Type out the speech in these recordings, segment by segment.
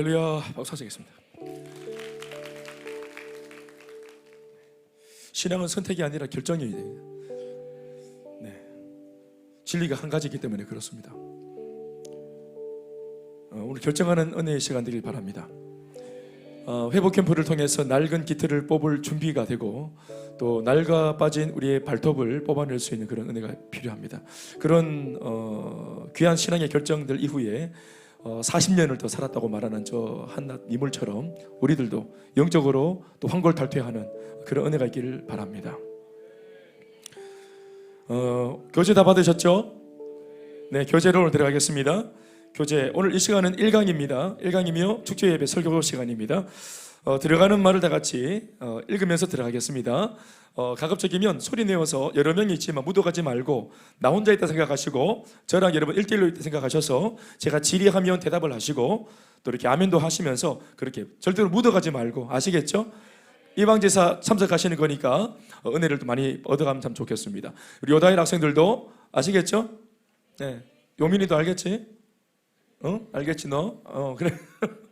할렐루야. 박수 하시겠습니다. 신앙은 선택이 아니라 결정이 돼요. 네. 진리가 한 가지이기 때문에 그렇습니다. 오늘 결정하는 은혜의 시간 되길 바랍니다. 회복 캠프를 통해서 낡은 기틀을 뽑을 준비가 되고 또 낡아 빠진 우리의 발톱을 뽑아낼 수 있는 그런 은혜가 필요합니다. 그런 귀한 신앙의 결정들 이후에 40년을 더 살았다고 말하는 저 한낱 이물처럼 우리들도 영적으로 또 환골탈퇴하는 그런 은혜가 있기를 바랍니다. 교재 다 받으셨죠? 네, 교재로 오늘 들어가겠습니다. 교재, 오늘 이 시간은 1강입니다. 1강이며 축제예배 설교 시간입니다. 들어가는 말을 다 같이 읽으면서 들어가겠습니다. 가급적이면 소리 내어서 여러 명이 있지만 묻어가지 말고 나 혼자 있다 생각하시고 저랑 여러분 1대1로 있다 생각하셔서 제가 질의하면 대답을 하시고 또 이렇게 아멘도 하시면서 그렇게 절대로 묻어가지 말고, 아시겠죠? 이방제사 참석하시는 거니까 은혜를 또 많이 얻어가면 참 좋겠습니다. 우리 요다일 학생들도 아시겠죠? 네. 요민이도 알겠지? 알겠지 너? 그래.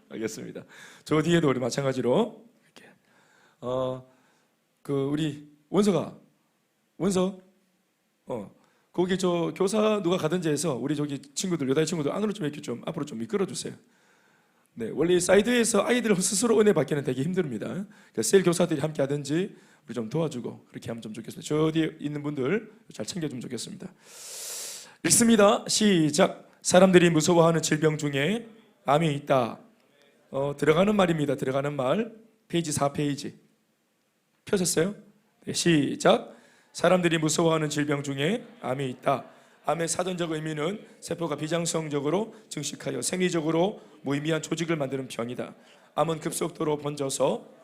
알겠습니다. 저 뒤에도 우리 마찬가지로 이렇게. 우리 원서 거기 저 교사 누가 가든지 해서 우리 저기 친구들, 여자 친구들 안으로 좀 이렇게 좀 앞으로 좀 이끌어 주세요. 네, 원래 사이드에서 아이들 스스로 은혜 받기는 되게 힘듭니다. 그러니까 셀 교사들이 함께 하든지 우리 좀 도와주고 그렇게 하면 좀 좋겠습니다. 저 뒤에 있는 분들 잘 챙겨주면 좋겠습니다. 읽습니다. 시작. 사람들이 무서워하는 질병 중에 암이 있다. 들어가는 말입니다. 들어가는 말. 페이지 4페이지. 펴셨어요? 네, 시작. 사람들이 무서워하는 질병 중에 암이 있다. 암의 사전적 의미는 세포가 비정상적으로 증식하여 생리적으로 무의미한 조직을 만드는 병이다. 암은 급속도로 번져서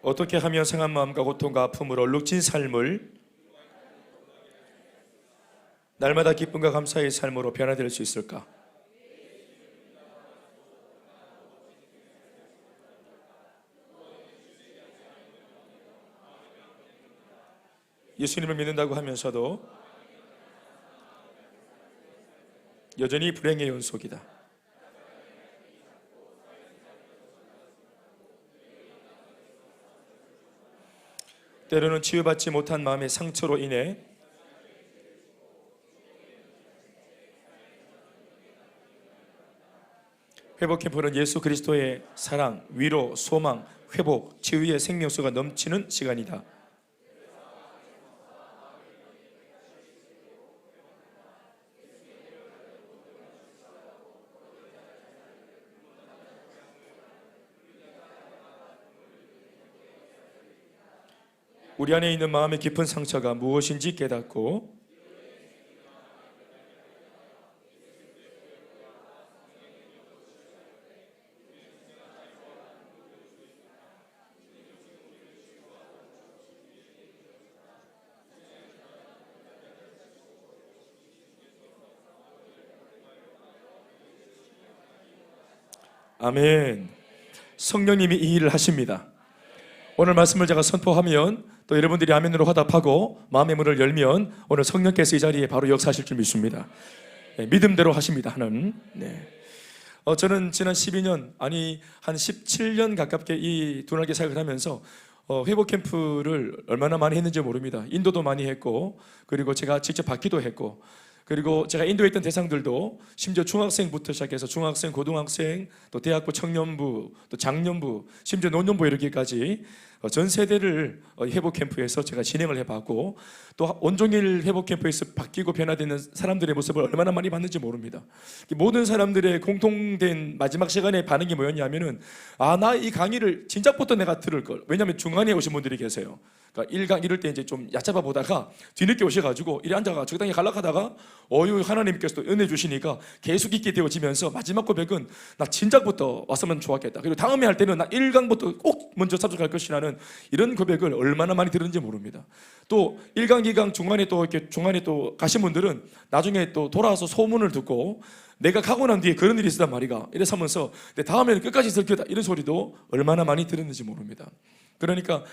어떻게 하면 상한 마음과 고통과 아픔으로 얼룩진 삶을 날마다 기쁨과 감사의 삶으로 변화될 수 있을까? 예수님을 믿는다고 하면서도 여전히 불행의 연속이다. 때로는 치유받지 못한 마음의 상처로 인해 회복 캠프는 예수 그리스도의 사랑, 위로, 소망, 회복, 치유의 생명수가 넘치는 시간이다. 우리 안에 있는 마음의 깊은 상처가 무엇인지 깨닫고 아멘. 성령님이 이 일을 하십니다. 오늘 말씀을 제가 선포하면 또 여러분들이 아멘으로 화답하고 마음의 문을 열면 오늘 성령께서 이 자리에 바로 역사하실 줄 믿습니다. 네, 믿음대로 하십니다. 하는. 네. 저는 지난 12년 한 17년 가깝게 이 두날개 사역을 하면서 회복 캠프를 얼마나 많이 했는지 모릅니다. 인도도 많이 했고 그리고 제가 직접 받기도 했고 그리고 제가 인도했던 대상들도 심지어 중학생부터 시작해서 중학생, 고등학생, 또 대학부 청년부, 또 장년부, 심지어 노년부 이렇게까지 전 세대를 회복 캠프에서 제가 진행을 해봤고 또 온종일 회복 캠프에서 바뀌고 변화되는 사람들의 모습을 얼마나 많이 봤는지 모릅니다. 모든 사람들의 공통된 마지막 시간의 반응이 뭐였냐면은 나 이 강의를 진작부터 내가 들을 걸. 왜냐하면 중간에 오신 분들이 계세요. 그러니까 1강 이럴 때 이제 좀 얕잡아 보다가 뒤늦게 오셔가지고 이리 앉아가 적당히 갈락하다가 하나님께서 또 은혜 주시니까 계속 있게 되어지면서 마지막 고백은 나 진작부터 왔으면 좋았겠다. 그리고 다음에 할 때는 나 1강부터 꼭 먼저 참석할 것이라는 이런 고백을 얼마나 많이 들었는지 모릅니다. 또 1강, 2강 중간에 또 가신 분들은 나중에 또 돌아와서 소문을 듣고 내가 가고 난 뒤에 그런 일이 있었단 말이가 이래서 하면서 내 다음에는 끝까지 있을 거다 이런 소리도 얼마나 많이 들었는지 모릅니다. 그러니까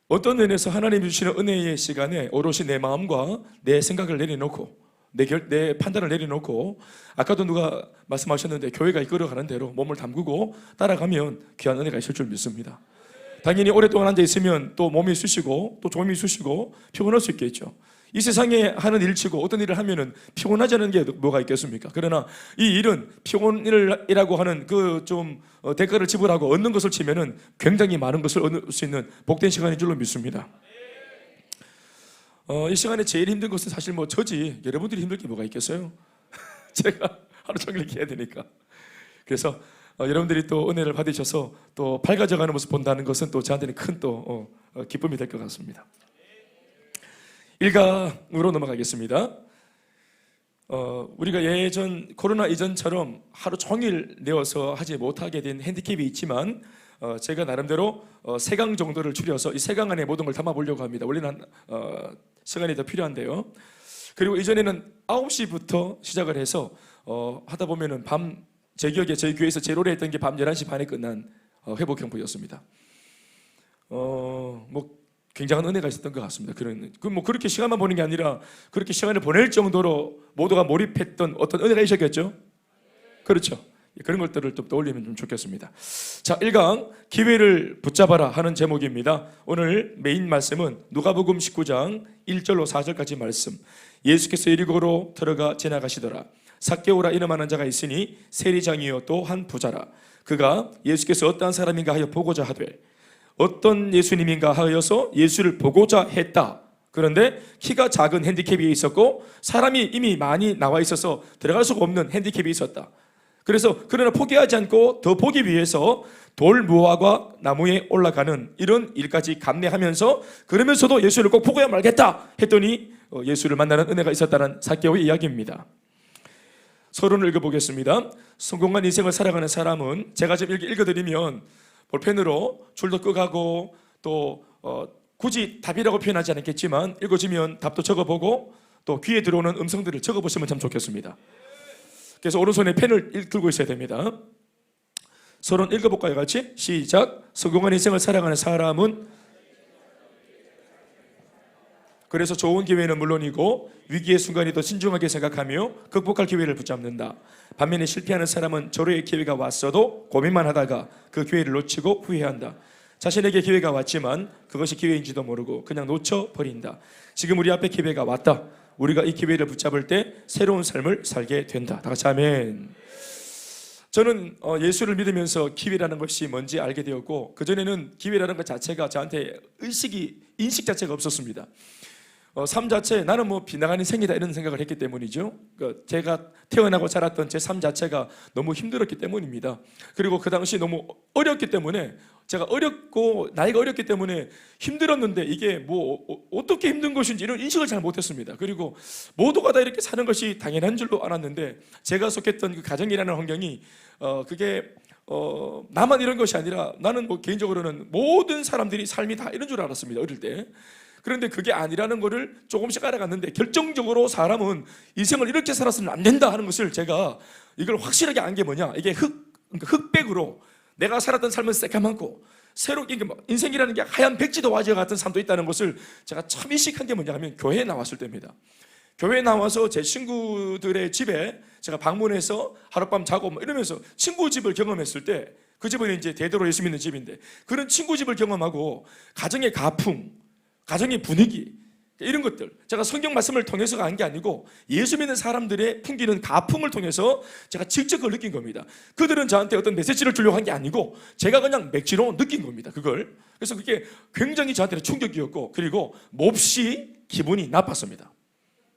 어떤 면에서 하나님이 주시는 은혜의 시간에 오롯이 내 마음과 내 생각을 내려놓고 내 판단을 내려놓고 아까도 누가 말씀하셨는데 교회가 이끌어가는 대로 몸을 담그고 따라가면 귀한 은혜가 있을 줄 믿습니다. 당연히 오랫동안 앉아있으면 또 몸이 쑤시고 또 조음이 쑤시고 피곤할 수 있겠죠. 이 세상에 하는 일치고 어떤 일을 하면은 피곤하지 않은 게 뭐가 있겠습니까? 그러나 이 일은 피곤이라고 하는 대가를 지불하고 얻는 것을 치면은 굉장히 많은 것을 얻을 수 있는 복된 시간인 줄로 믿습니다. 이 시간에 제일 힘든 것은 사실 저지 여러분들이 힘들 게 뭐가 있겠어요? 제가 하루 종일 이렇게 해야 되니까. 그래서 여러분들이 또 은혜를 받으셔서 또 밝아져가는 모습 본다는 것은 또 저한테는 큰 기쁨이 될 것 같습니다. 1강으로 넘어가겠습니다. 우리가 예전 코로나 이전처럼 하루 종일 내어서 하지 못하게 된 핸디캡이 있지만 제가 나름대로 3강 정도를 줄여서 이 3강 안에 모든 걸 담아보려고 합니다. 원래는 시간이 더 필요한데요. 그리고 이전에는 9시부터 시작을 해서 하다 보면은 제 기억에 저희 교회에서 제일 오래 했던 게 밤 11시 반에 끝난 회복 캠프였습니다. 굉장한 은혜가 있었던 것 같습니다. 그렇게 시간만 보는 게 아니라 그렇게 시간을 보낼 정도로 모두가 몰입했던 어떤 은혜가 있었겠죠? 그렇죠. 그런 것들을 좀 떠올리면 좀 좋겠습니다. 자, 1강 기회를 붙잡아라 하는 제목입니다. 오늘 메인 말씀은 누가복음 19장 1절로 4절까지 말씀. 예수께서 여리고로 들어가 지나가시더라. 삭개오라 이름하는 자가 있으니 세리장이요 또 한 부자라. 그가 예수께서 어떠한 사람인가 하여 보고자 하되 어떤 예수님인가 하여서 예수를 보고자 했다. 그런데 키가 작은 핸디캡이 있었고 사람이 이미 많이 나와 있어서 들어갈 수가 없는 핸디캡이 있었다. 그러나 포기하지 않고 더 보기 위해서 돌 무화과 나무에 올라가는 이런 일까지 감내하면서 그러면서도 예수를 꼭 보고야 말겠다 했더니 예수를 만나는 은혜가 있었다는 삭개오의 이야기입니다. 서론을 읽어보겠습니다. 성공한 인생을 살아가는 사람은 제가 지금 읽어드리면 볼펜으로 줄도 끄가고 또 굳이 답이라고 표현하지 않겠지만 읽어지면 답도 적어보고 또 귀에 들어오는 음성들을 적어보시면 참 좋겠습니다. 그래서 오른손에 펜을 들고 있어야 됩니다. 서론 읽어볼까요? 같이 시작. 성공한 인생을 살아가는 사람은 그래서 좋은 기회는 물론이고 위기의 순간에도 신중하게 생각하며 극복할 기회를 붙잡는다. 반면에 실패하는 사람은 절호의 기회가 왔어도 고민만 하다가 그 기회를 놓치고 후회한다. 자신에게 기회가 왔지만 그것이 기회인지도 모르고 그냥 놓쳐버린다. 지금 우리 앞에 기회가 왔다. 우리가 이 기회를 붙잡을 때 새로운 삶을 살게 된다. 다 같이 아멘. 저는 예수를 믿으면서 기회라는 것이 뭔지 알게 되었고 그전에는 기회라는 것 자체가 저한테 인식 자체가 없었습니다. 삶 자체 나는 빗나간 인생이다 이런 생각을 했기 때문이죠. 제가 태어나고 자랐던 제 삶 자체가 너무 힘들었기 때문입니다. 그리고 그 당시 너무 어렸기 때문에 제가 어렸고 나이가 어렸기 때문에 힘들었는데 이게 어떻게 힘든 것인지 이런 인식을 잘 못했습니다. 그리고 모두가 다 이렇게 사는 것이 당연한 줄로 알았는데 제가 속했던 그 가정이라는 환경이 그게 나만 이런 것이 아니라 나는 개인적으로는 모든 사람들이 삶이 다 이런 줄 알았습니다. 어릴 때. 그런데 그게 아니라는 것을 조금씩 알아갔는데 결정적으로 사람은 인생을 이렇게 살았으면 안 된다 하는 것을 제가 이걸 확실하게 안 게 뭐냐, 이게 흑백으로 내가 살았던 삶은 새까맣고 새롭게 인생이라는 게 하얀 백지도 와지와 같은 삶도 있다는 것을 제가 참 인식한 게 뭐냐 하면 교회에 나왔을 때입니다. 교회에 나와서 제 친구들의 집에 제가 방문해서 하룻밤 자고 이러면서 친구 집을 경험했을 때 그 집은 이제 대대로 예수 믿는 집인데 그런 친구 집을 경험하고 가정의 가풍, 가정의 분위기, 이런 것들 제가 성경 말씀을 통해서가 한 게 아니고 예수 믿는 사람들의 풍기는 가품을 통해서 제가 직접 그걸 느낀 겁니다. 그들은 저한테 어떤 메시지를 주려고 한 게 아니고 제가 그냥 맥주로 느낀 겁니다. 그걸. 그래서 그게 굉장히 저한테는 충격이었고, 그리고 몹시 기분이 나빴습니다.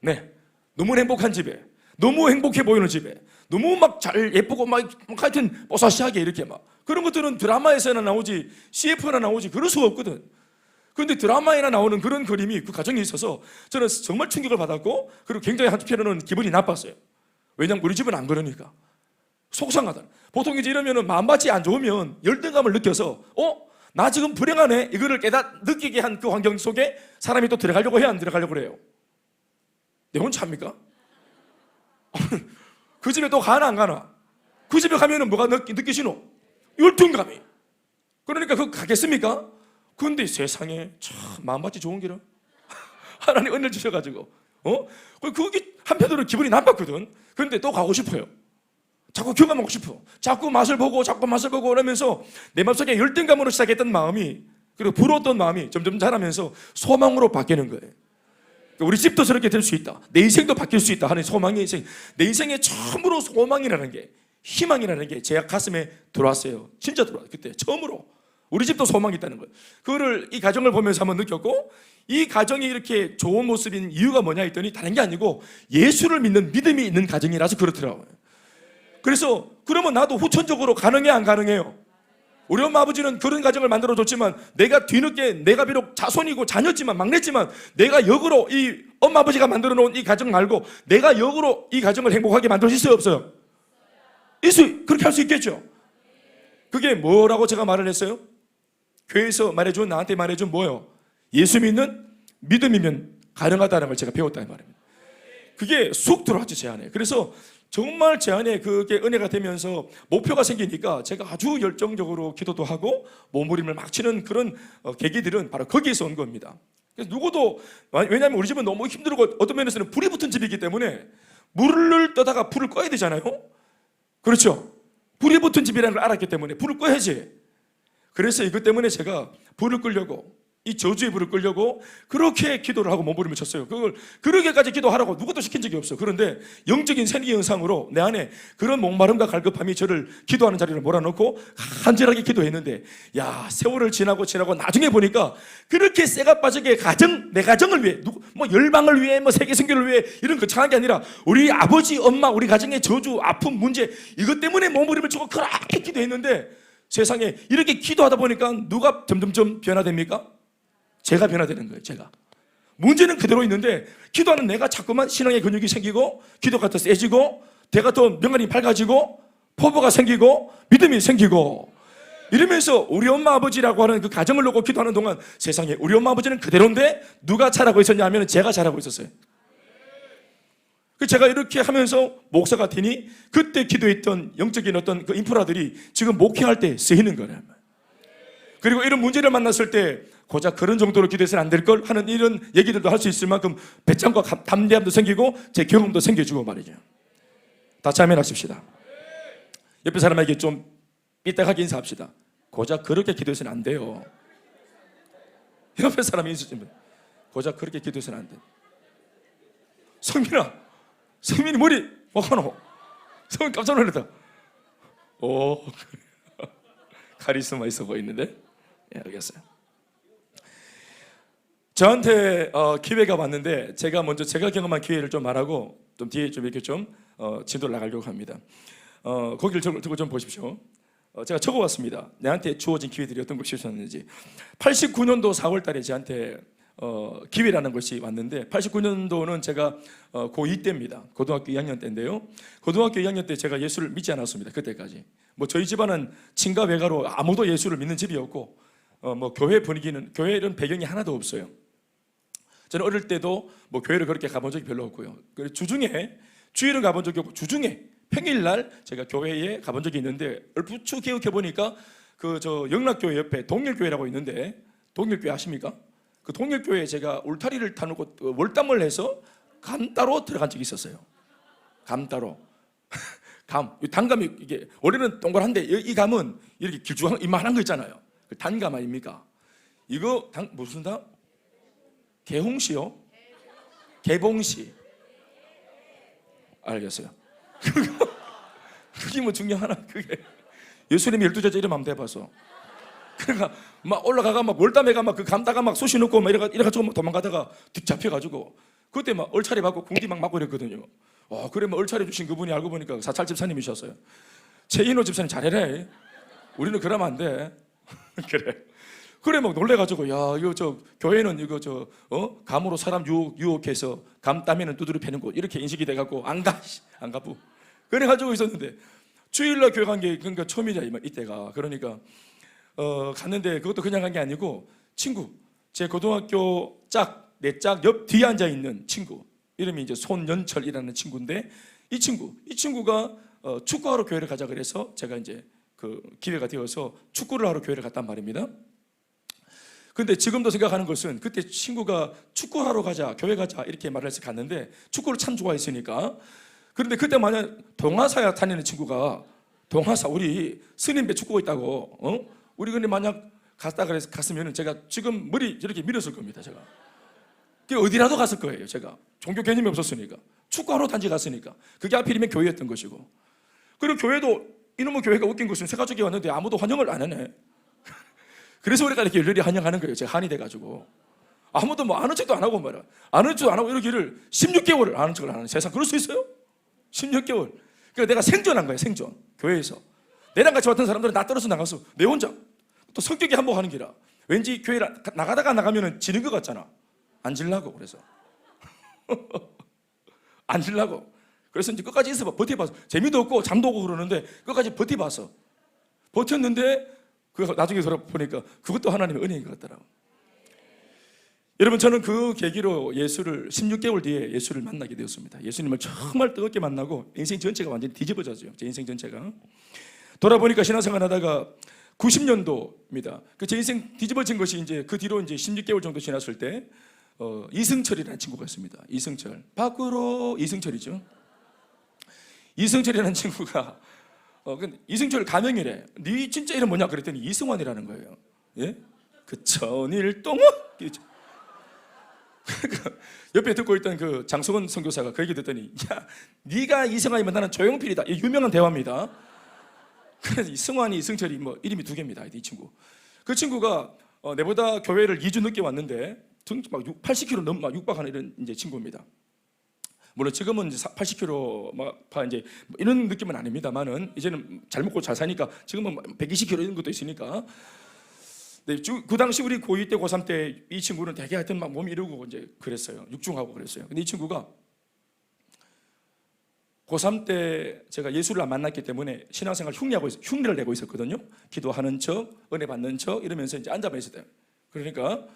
네, 너무 행복한 집에, 너무 행복해 보이는 집에, 너무 막 잘 예쁘고 막 하여튼 뽀사시하게 이렇게 막 그런 것들은 드라마에서나 나오지 CF나 나오지 그럴 수가 없거든. 그런데 드라마에나 나오는 그런 그림이 그 가정에 있어서 저는 정말 충격을 받았고, 그리고 굉장히 한편으로는 기분이 나빴어요. 왜냐하면 우리 집은 안 그러니까. 속상하다. 보통 이제 이러면은 마음밭이 안 좋으면 열등감을 느껴서 나 지금 불행하네 이거를 느끼게 한 그 환경 속에 사람이 또 들어가려고 해야 안 들어가려고 그래요. 내 혼자 합니까? 그 집에 또 가나 안 가나? 그 집에 가면은 뭐가 느끼시노? 열등감이. 그러니까 그거 가겠습니까? 근데 세상에 참 마음밭이 좋은 길은 하나님 은혜를 주셔가지고 그게 한편으로는 기분이 나빴거든. 그런데 또 가고 싶어요. 자꾸 경험하고 싶어. 자꾸 맛을 보고 그러면서 내 마음속에 열등감으로 시작했던 마음이, 그리고 부러웠던 마음이 점점 자라면서 소망으로 바뀌는 거예요. 우리 집도 저렇게 될 수 있다, 내 인생도 바뀔 수 있다 하는 소망의 인생. 내 인생에 처음으로 소망이라는 게, 희망이라는 게 제 가슴에 들어왔어요. 진짜 들어왔어요. 그때 처음으로 우리 집도 소망이 있다는 거예요. 그거를 이 가정을 보면서 한번 느꼈고, 이 가정이 이렇게 좋은 모습인 이유가 뭐냐 했더니 다른 게 아니고 예수를 믿는 믿음이 있는 가정이라서 그렇더라고요. 그래서 그러면 나도 후천적으로 가능해 안 가능해요? 우리 엄마 아버지는 그런 가정을 만들어줬지만, 내가 뒤늦게, 내가 비록 자손이고 자녀지만 막내지만 내가 역으로 이 엄마 아버지가 만들어 놓은 이 가정 말고 내가 역으로 이 가정을 행복하게 만들 수 있어요 없어요? 그렇게 할 수 있겠죠. 그게 뭐라고 제가 말을 했어요? 교회에서 말해준, 나한테 말해준 뭐예요? 예수 믿는 믿음이면 가능하다는 걸 제가 배웠다는 말입니다. 그게 쑥 들어왔죠 제 안에. 그래서 정말 제 안에 그게 은혜가 되면서 목표가 생기니까 제가 아주 열정적으로 기도도 하고 몸부림을 막 치는 그런 계기들은 바로 거기에서 온 겁니다. 그래서 누구도, 왜냐하면 우리 집은 너무 힘들고 어떤 면에서는 불이 붙은 집이기 때문에 물을 떠다가 불을 꺼야 되잖아요. 그렇죠? 불이 붙은 집이라는 걸 알았기 때문에 불을 꺼야지. 그래서 이것 때문에 제가 불을 끄려고, 이 저주의 불을 끄려고 그렇게 기도를 하고 몸부림을 쳤어요. 그걸 그렇게까지 기도하라고 누구도 시킨 적이 없어. 그런데 영적인 생리 현상으로 내 안에 그런 목마름과 갈급함이 저를 기도하는 자리를 몰아넣고 간절하게 기도했는데, 야, 세월을 지나고 나중에 보니까 그렇게 쇠가 빠지게 내 가정을 위해, 열방을 위해, 세계 선교를 위해 이런 거창한 게 아니라 우리 아버지, 엄마, 우리 가정의 저주, 아픔, 문제, 이것 때문에 몸부림을 치고 그렇게 기도했는데, 세상에 이렇게 기도하다 보니까 누가 점점점 변화됩니까? 제가 변화되는 거예요. 제가. 문제는 그대로 있는데 기도하는 내가 자꾸만 신앙의 근육이 생기고, 기도가 더 세지고, 내가 더 명간이 밝아지고, 포부가 생기고, 믿음이 생기고, 이러면서 우리 엄마 아버지라고 하는 그 가정을 놓고 기도하는 동안 세상에 우리 엄마 아버지는 그대로인데 누가 잘하고 있었냐 하면 제가 잘하고 있었어요. 제가 이렇게 하면서 목사가 되니 그때 기도했던 영적인 어떤 그 인프라들이 지금 목회할 때 쓰이는 거예요. 그리고 이런 문제를 만났을 때 고작 그런 정도로 기도해서는 안 될 걸 하는 이런 얘기들도 할 수 있을 만큼 배짱과 담대함도 생기고 제 경험도 생겨주고 말이죠. 다시 한번 하십시다. 옆에 사람에게 좀 삐딱하게 인사합시다. 고작 그렇게 기도해서는 안 돼요. 옆에 사람이 인사하시면 고작 그렇게 기도해서는 안 돼. 성민이 머리 뭐하노? 성민 깜짝 놀랐다. 오, 카리스마 있어 보이는데? 예, 알겠어요. 저한테 기회가 왔는데 제가 먼저 제가 경험한 기회를 좀 말하고 좀 뒤에 좀 이렇게 좀 진도를 나가려고 합니다. 거기를 두고 좀 보십시오. 제가 적어왔습니다. 내한테 주어진 기회들이 어떤 것이었는지. 89년도 4월 달에 저한테 기회라는 것이 왔는데, 89년도는 제가 고2 때입니다. 고등학교 2학년 때인데요. 고등학교 2학년 때 제가 예수를 믿지 않았습니다. 그때까지. 저희 집안은 친가 외가로 아무도 예수를 믿는 집이었고, 교회 분위기는, 교회 이런 배경이 하나도 없어요. 저는 어릴 때도 교회를 그렇게 가본 적이 별로 없고요. 그래서 주일은 가본 적이 없고, 주중에 평일날 제가 교회에 가본 적이 있는데, 얼추 기억해 보니까 영락교회 옆에 동일교회라고 있는데, 동일교회 아십니까? 그 동일교회에 제가 울타리를 타놓고 월담을 해서 감따로 들어간 적이 있었어요. 감따로. 단감이 이게 원래는 동그란데 이 감은 이렇게 길쭉한 이만한 거 있잖아요. 그 단감 아닙니까? 이거 무슨 당? 개홍시요? 개봉시. 알겠어요. 그게 뭐 중요하나 그게. 예수님이 12제자 이름 한번 대봐서. 그러니까 막 올라가가 막 월담회가 막 그 감다가 막 쑤시 넣고 막 이래가지고 막 도망가다가 뒷 잡혀가지고 그때 막 얼차례 받고 궁디 막 맞고 이랬거든요. 그래 뭐 얼차례 주신 그분이 알고 보니까 사찰 집사님이셨어요. 최인호 집사님 잘해라. 우리는 그러면 안 돼. 그래 막 놀래가지고 야 이거 저 교회는 이거 저 감으로 사람 유혹해서 감 따면은 두드려 패는 곳 이렇게 인식이 돼갖고 안 가부. 그래가지고 있었는데 주일날 교회 간 게 그러니까 처음이자 이때가 그러니까 갔는데 그것도 그냥 간 게 아니고 친구 제 고등학교 내 짝 옆 뒤에 앉아 있는 친구 이름이 이제 손연철이라는 친구인데 이 친구가 축구하러 교회를 가자 그래서 제가 이제 그 기회가 되어서 축구를 하러 교회를 갔단 말입니다. 근데 지금도 생각하는 것은 그때 친구가 축구하러 가자 교회 가자 이렇게 말을 해서 갔는데 축구를 참 좋아했으니까 그런데 그때 만약 동화사야 다니는 친구가 동화사 우리 스님배 축구가 있다고 우리 근데 만약 갔으면 제가 지금 머리 이렇게 밀었을 겁니다. 제가 어디라도 갔을 거예요. 제가 종교 개념이 없었으니까 축구하러 단지 갔으니까 그게 하필이면 교회였던 것이고 그리고 교회도 이놈의 교회가 웃긴 것은 새 가족이 왔는데 아무도 환영을 안 하네. 그래서 우리가 이렇게 열렬히 환영하는 거예요. 제가 한이 돼가지고 아무도 뭐 아는 척도 안 하고 말이야. 아는 척도 안 하고 이러기를 16개월을 아는 척을 하는 세상 그럴 수 있어요? 16개월. 그러니까 내가 생존한 거예요. 생존 교회에서 내랑 같이 왔던 사람들은 나 떨어져 나가서 내 혼자 또 성격이 한몫하는 기라 왠지 교회 나가다가 나가면은 지는 것 같잖아. 안 질라고 그래서 안 질라고 그래서 이제 끝까지 있어봐. 버텨봐서 재미도 없고 잠도 오고 그러는데 끝까지 버텨봐서 버텼는데 그 나중에 돌아보니까 그것도 하나님의 은혜인 것 같더라고. 여러분 저는 그 계기로 16개월 뒤에 예수를 만나게 되었습니다. 예수님을 정말 뜨겁게 만나고 인생 전체가 완전히 뒤집어졌어요. 제 인생 전체가 돌아보니까 신앙생활 하다가 90년도입니다. 제 인생 뒤집어진 것이 이제 그 뒤로 이제 16개월 정도 지났을 때 이승철이라는 친구가 있습니다. 이승철 밖으로 이승철이죠. 이승철이라는 친구가 이승철 가명이래. 네 진짜 이름 뭐냐 그랬더니 이승환이라는 거예요. 예? 그 천일동은 옆에 듣고 있던 그 장성원 선교사가 그 얘기 듣더니 야 네가 이승환이면 나는 조용필이다. 유명한 대화입니다. 그래서 이승환이 이승철이 뭐 이름이 두 개입니다. 이 친구. 그 친구가 내보다 교회를 2주 늦게 왔는데 막 80kg 넘 육박하는 이런 이제 친구입니다. 물론 지금은 80kg 막 이제 이런 느낌은 아닙니다만은 이제는 잘 먹고 잘 사니까 지금은 120kg 이런 것도 있으니까. 네, 그 당시 우리 고2 때 고3 때 이 친구는 되게 하여튼 막 몸이 이러고 이제 그랬어요. 육중하고 그랬어요. 근데 이 친구가 고3 때 제가 예수를 안 만났기 때문에 신앙생활 흉내를 내고 있었거든요. 기도하는 척, 은혜 받는 척 이러면서 이제 앉아만 있었대요. 그러니까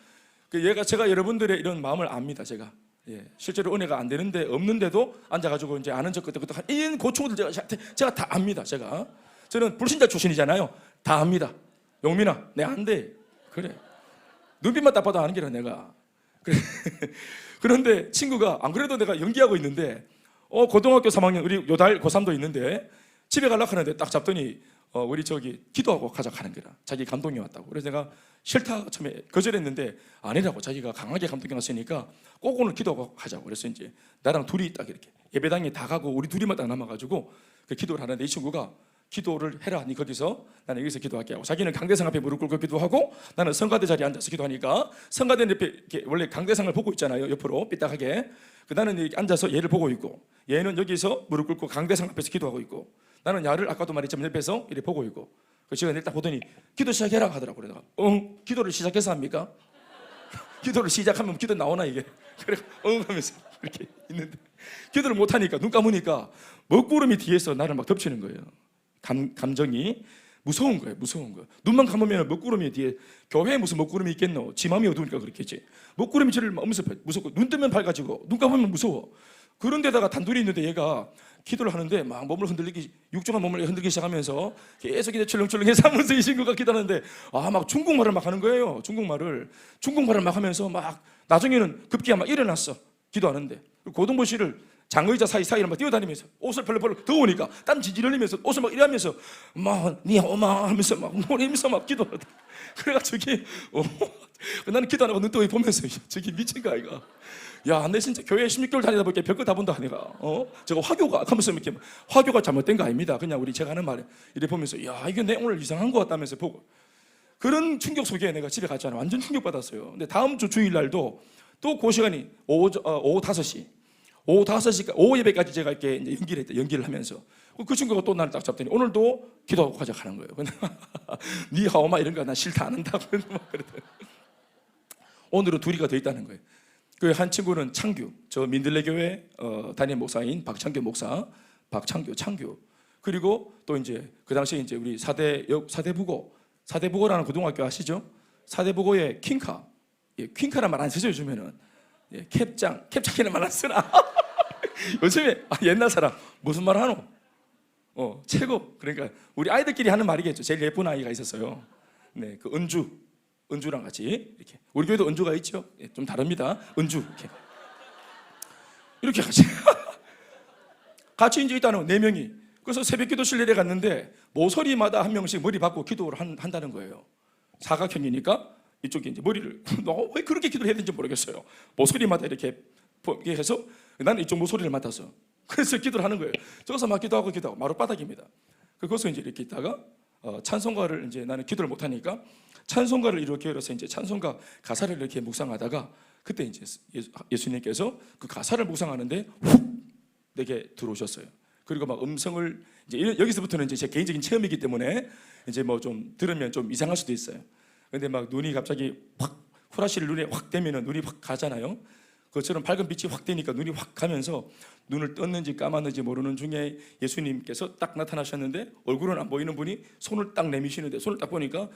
제가 여러분들의 이런 마음을 압니다. 제가 실제로 은혜가 안 되는데 없는데도 앉아가지고 이제 아는 척 그때부터 이런 고충들 제가 다 압니다. 저는 불신자 출신이잖아요. 다 압니다. 용민아, 내 안 돼. 그래. 눈빛만 딱 봐도 아는 게라 내가. 그래. 그런데 친구가 안 그래도 내가 연기하고 있는데 고등학교 3학년 우리 요달 고3도 있는데 집에 가려고 하는데 딱 잡더니 우리 저기 기도하고 가자 하는 거라. 자기 감동이 왔다고. 그래서 내가 싫다 처음에 거절했는데 아니라고 자기가 강하게 감동이 왔으니까 꼭 오늘 기도하고 가자고. 그래서 이제 나랑 둘이 딱 이렇게 예배당에 다 가고 우리 둘이만 딱 남아가지고 그 기도를 하는데 이 친구가 기도를 해라. 니 거기서 나는 여기서 기도할게 하고 자기는 강대상 앞에 무릎 꿇고 기도하고 나는 성가대 자리에 앉아서 기도하니까 성가대 옆에 이렇게 원래 강대상을 보고 있잖아요. 옆으로 삐딱하게. 나는 이렇게 앉아서 얘를 보고 있고 얘는 여기서 무릎 꿇고 강대상 앞에서 기도하고 있고 나는 야를 아까도 말했지만 옆에서 이렇게 보고 있고 그 제가 일단 보더니 기도 시작해라 하더라고. 그래서 기도를 시작해서 합니까? 기도를 시작하면 기도 나오나 이게? 그래 하면서 이렇게 있는데 기도를 못하니까 눈 감으니까 먹구름이 뒤에서 나를 막 덮치는 거예요. 감정이 무서운 거예요. 눈만 감으면 먹구름이 뒤에 교회에 무슨 먹구름이 있겠노? 지 마음이 어두우니까 그렇겠지. 먹구름이 저를 무섭고 눈 뜨면 밝아지고 눈 감으면 무서워. 그런데다가 단둘이 있는데 얘가 기도를 하는데 막 몸을 흔들리기 육중한 몸을 흔들기 시작하면서 계속 이제 출렁출렁해서 하면서 이 친구가 기도하는데 막 중국말을 막 하는 거예요. 중국말을 막 하면서 막 나중에는 급기야 막 일어났어. 기도하는데 고등부 씨를 장의자 사이사이를 막 뛰어다니면서 옷을 벌벌 더우니까 땀 지질 흘리면서 옷을 막 이러면서 막 니하오마 하면서 막 노래면서 막 기도하다. 그래가지고 저기 나는 기도 안 하고 눈 뜨고 보면서 저기 미친 거 아이가. 야, 내 진짜 교회 16개월 다니다 보니까 별거 다 본다 내가. 저거 화교가 하면서 이렇게 화교가 잘못된 거 아닙니다. 그냥 우리 제가 하는 말에 이래 보면서 야, 이게 내 오늘 이상한 거 같다면서 보고 그런 충격 속에 내가 집에 갔잖아. 완전 충격 받았어요. 근데 다음 주 주일 날도 또 그 시간이 오후 5시. 오후 5시까지, 오후 예배까지 제가 이렇게 이제 연기를 하면서 그 친구가 또 나를 딱 잡더니 오늘도 기도하고 가자 하는 거예요. 니하오마 이런 거 나 싫다 안 한다고 그랬더니 오늘은 둘이가 더 있다는 거예요. 그 한 친구는 창규, 저 민들레 교회 담임 목사인 박창규 목사, 창규. 그리고 또 이제 그 당시에 이제 우리 사대부고라는 고등학교 아시죠? 사대부고의 퀸카, 퀸카란 말 안 쓰죠 요즘에는. 캡장이라는 말 안 쓰나? 요즘에 옛날 사람 무슨 말 하노? 최고. 그러니까 우리 아이들끼리 하는 말이겠죠. 제일 예쁜 아이가 있었어요. 네, 그 은주랑 같이 이렇게. 우리 교회도 은주가 있죠. 좀 다릅니다. 은주 이렇게 같이 이제 있다는 4명이. 그래서 새벽기도실 내려갔는데 모서리마다 한 명씩 머리 받고 기도를 한다는 거예요. 사각형이니까 이쪽에 이제 머리를 왜 그렇게 기도를 해야 되는지 모르겠어요. 모서리마다 이렇게 해서 나는 이쪽 모서리를 맡아서 그래서 기도를 하는 거예요. 저기서 막 기도하고 마룻바닥입니다. 그래서 이제 이렇게 있다가 찬송가를 이제 나는 기도를 못 하니까 찬송가를 이렇게 열어서 이제 찬송가 가사를 이렇게 묵상하다가 그때 이제 예수님께서 그 가사를 묵상하는데 훅 내게 들어오셨어요. 그리고 막 음성을 이제 여기서부터는 이제 제 개인적인 체험이기 때문에 이제 뭐 좀 들으면 좀 이상할 수도 있어요. 근데 막 눈이 갑자기 확 후라시를 눈에 확 대면은 눈이 확 가잖아요. 그것처럼 밝은 빛이 확 되니까 눈이 확 가면서 눈을 떴는지 감았는지 모르는 중에 예수님께서 딱 나타나셨는데 얼굴은 안 보이는 분이 손을 딱 내미시는데 손을 딱 보니까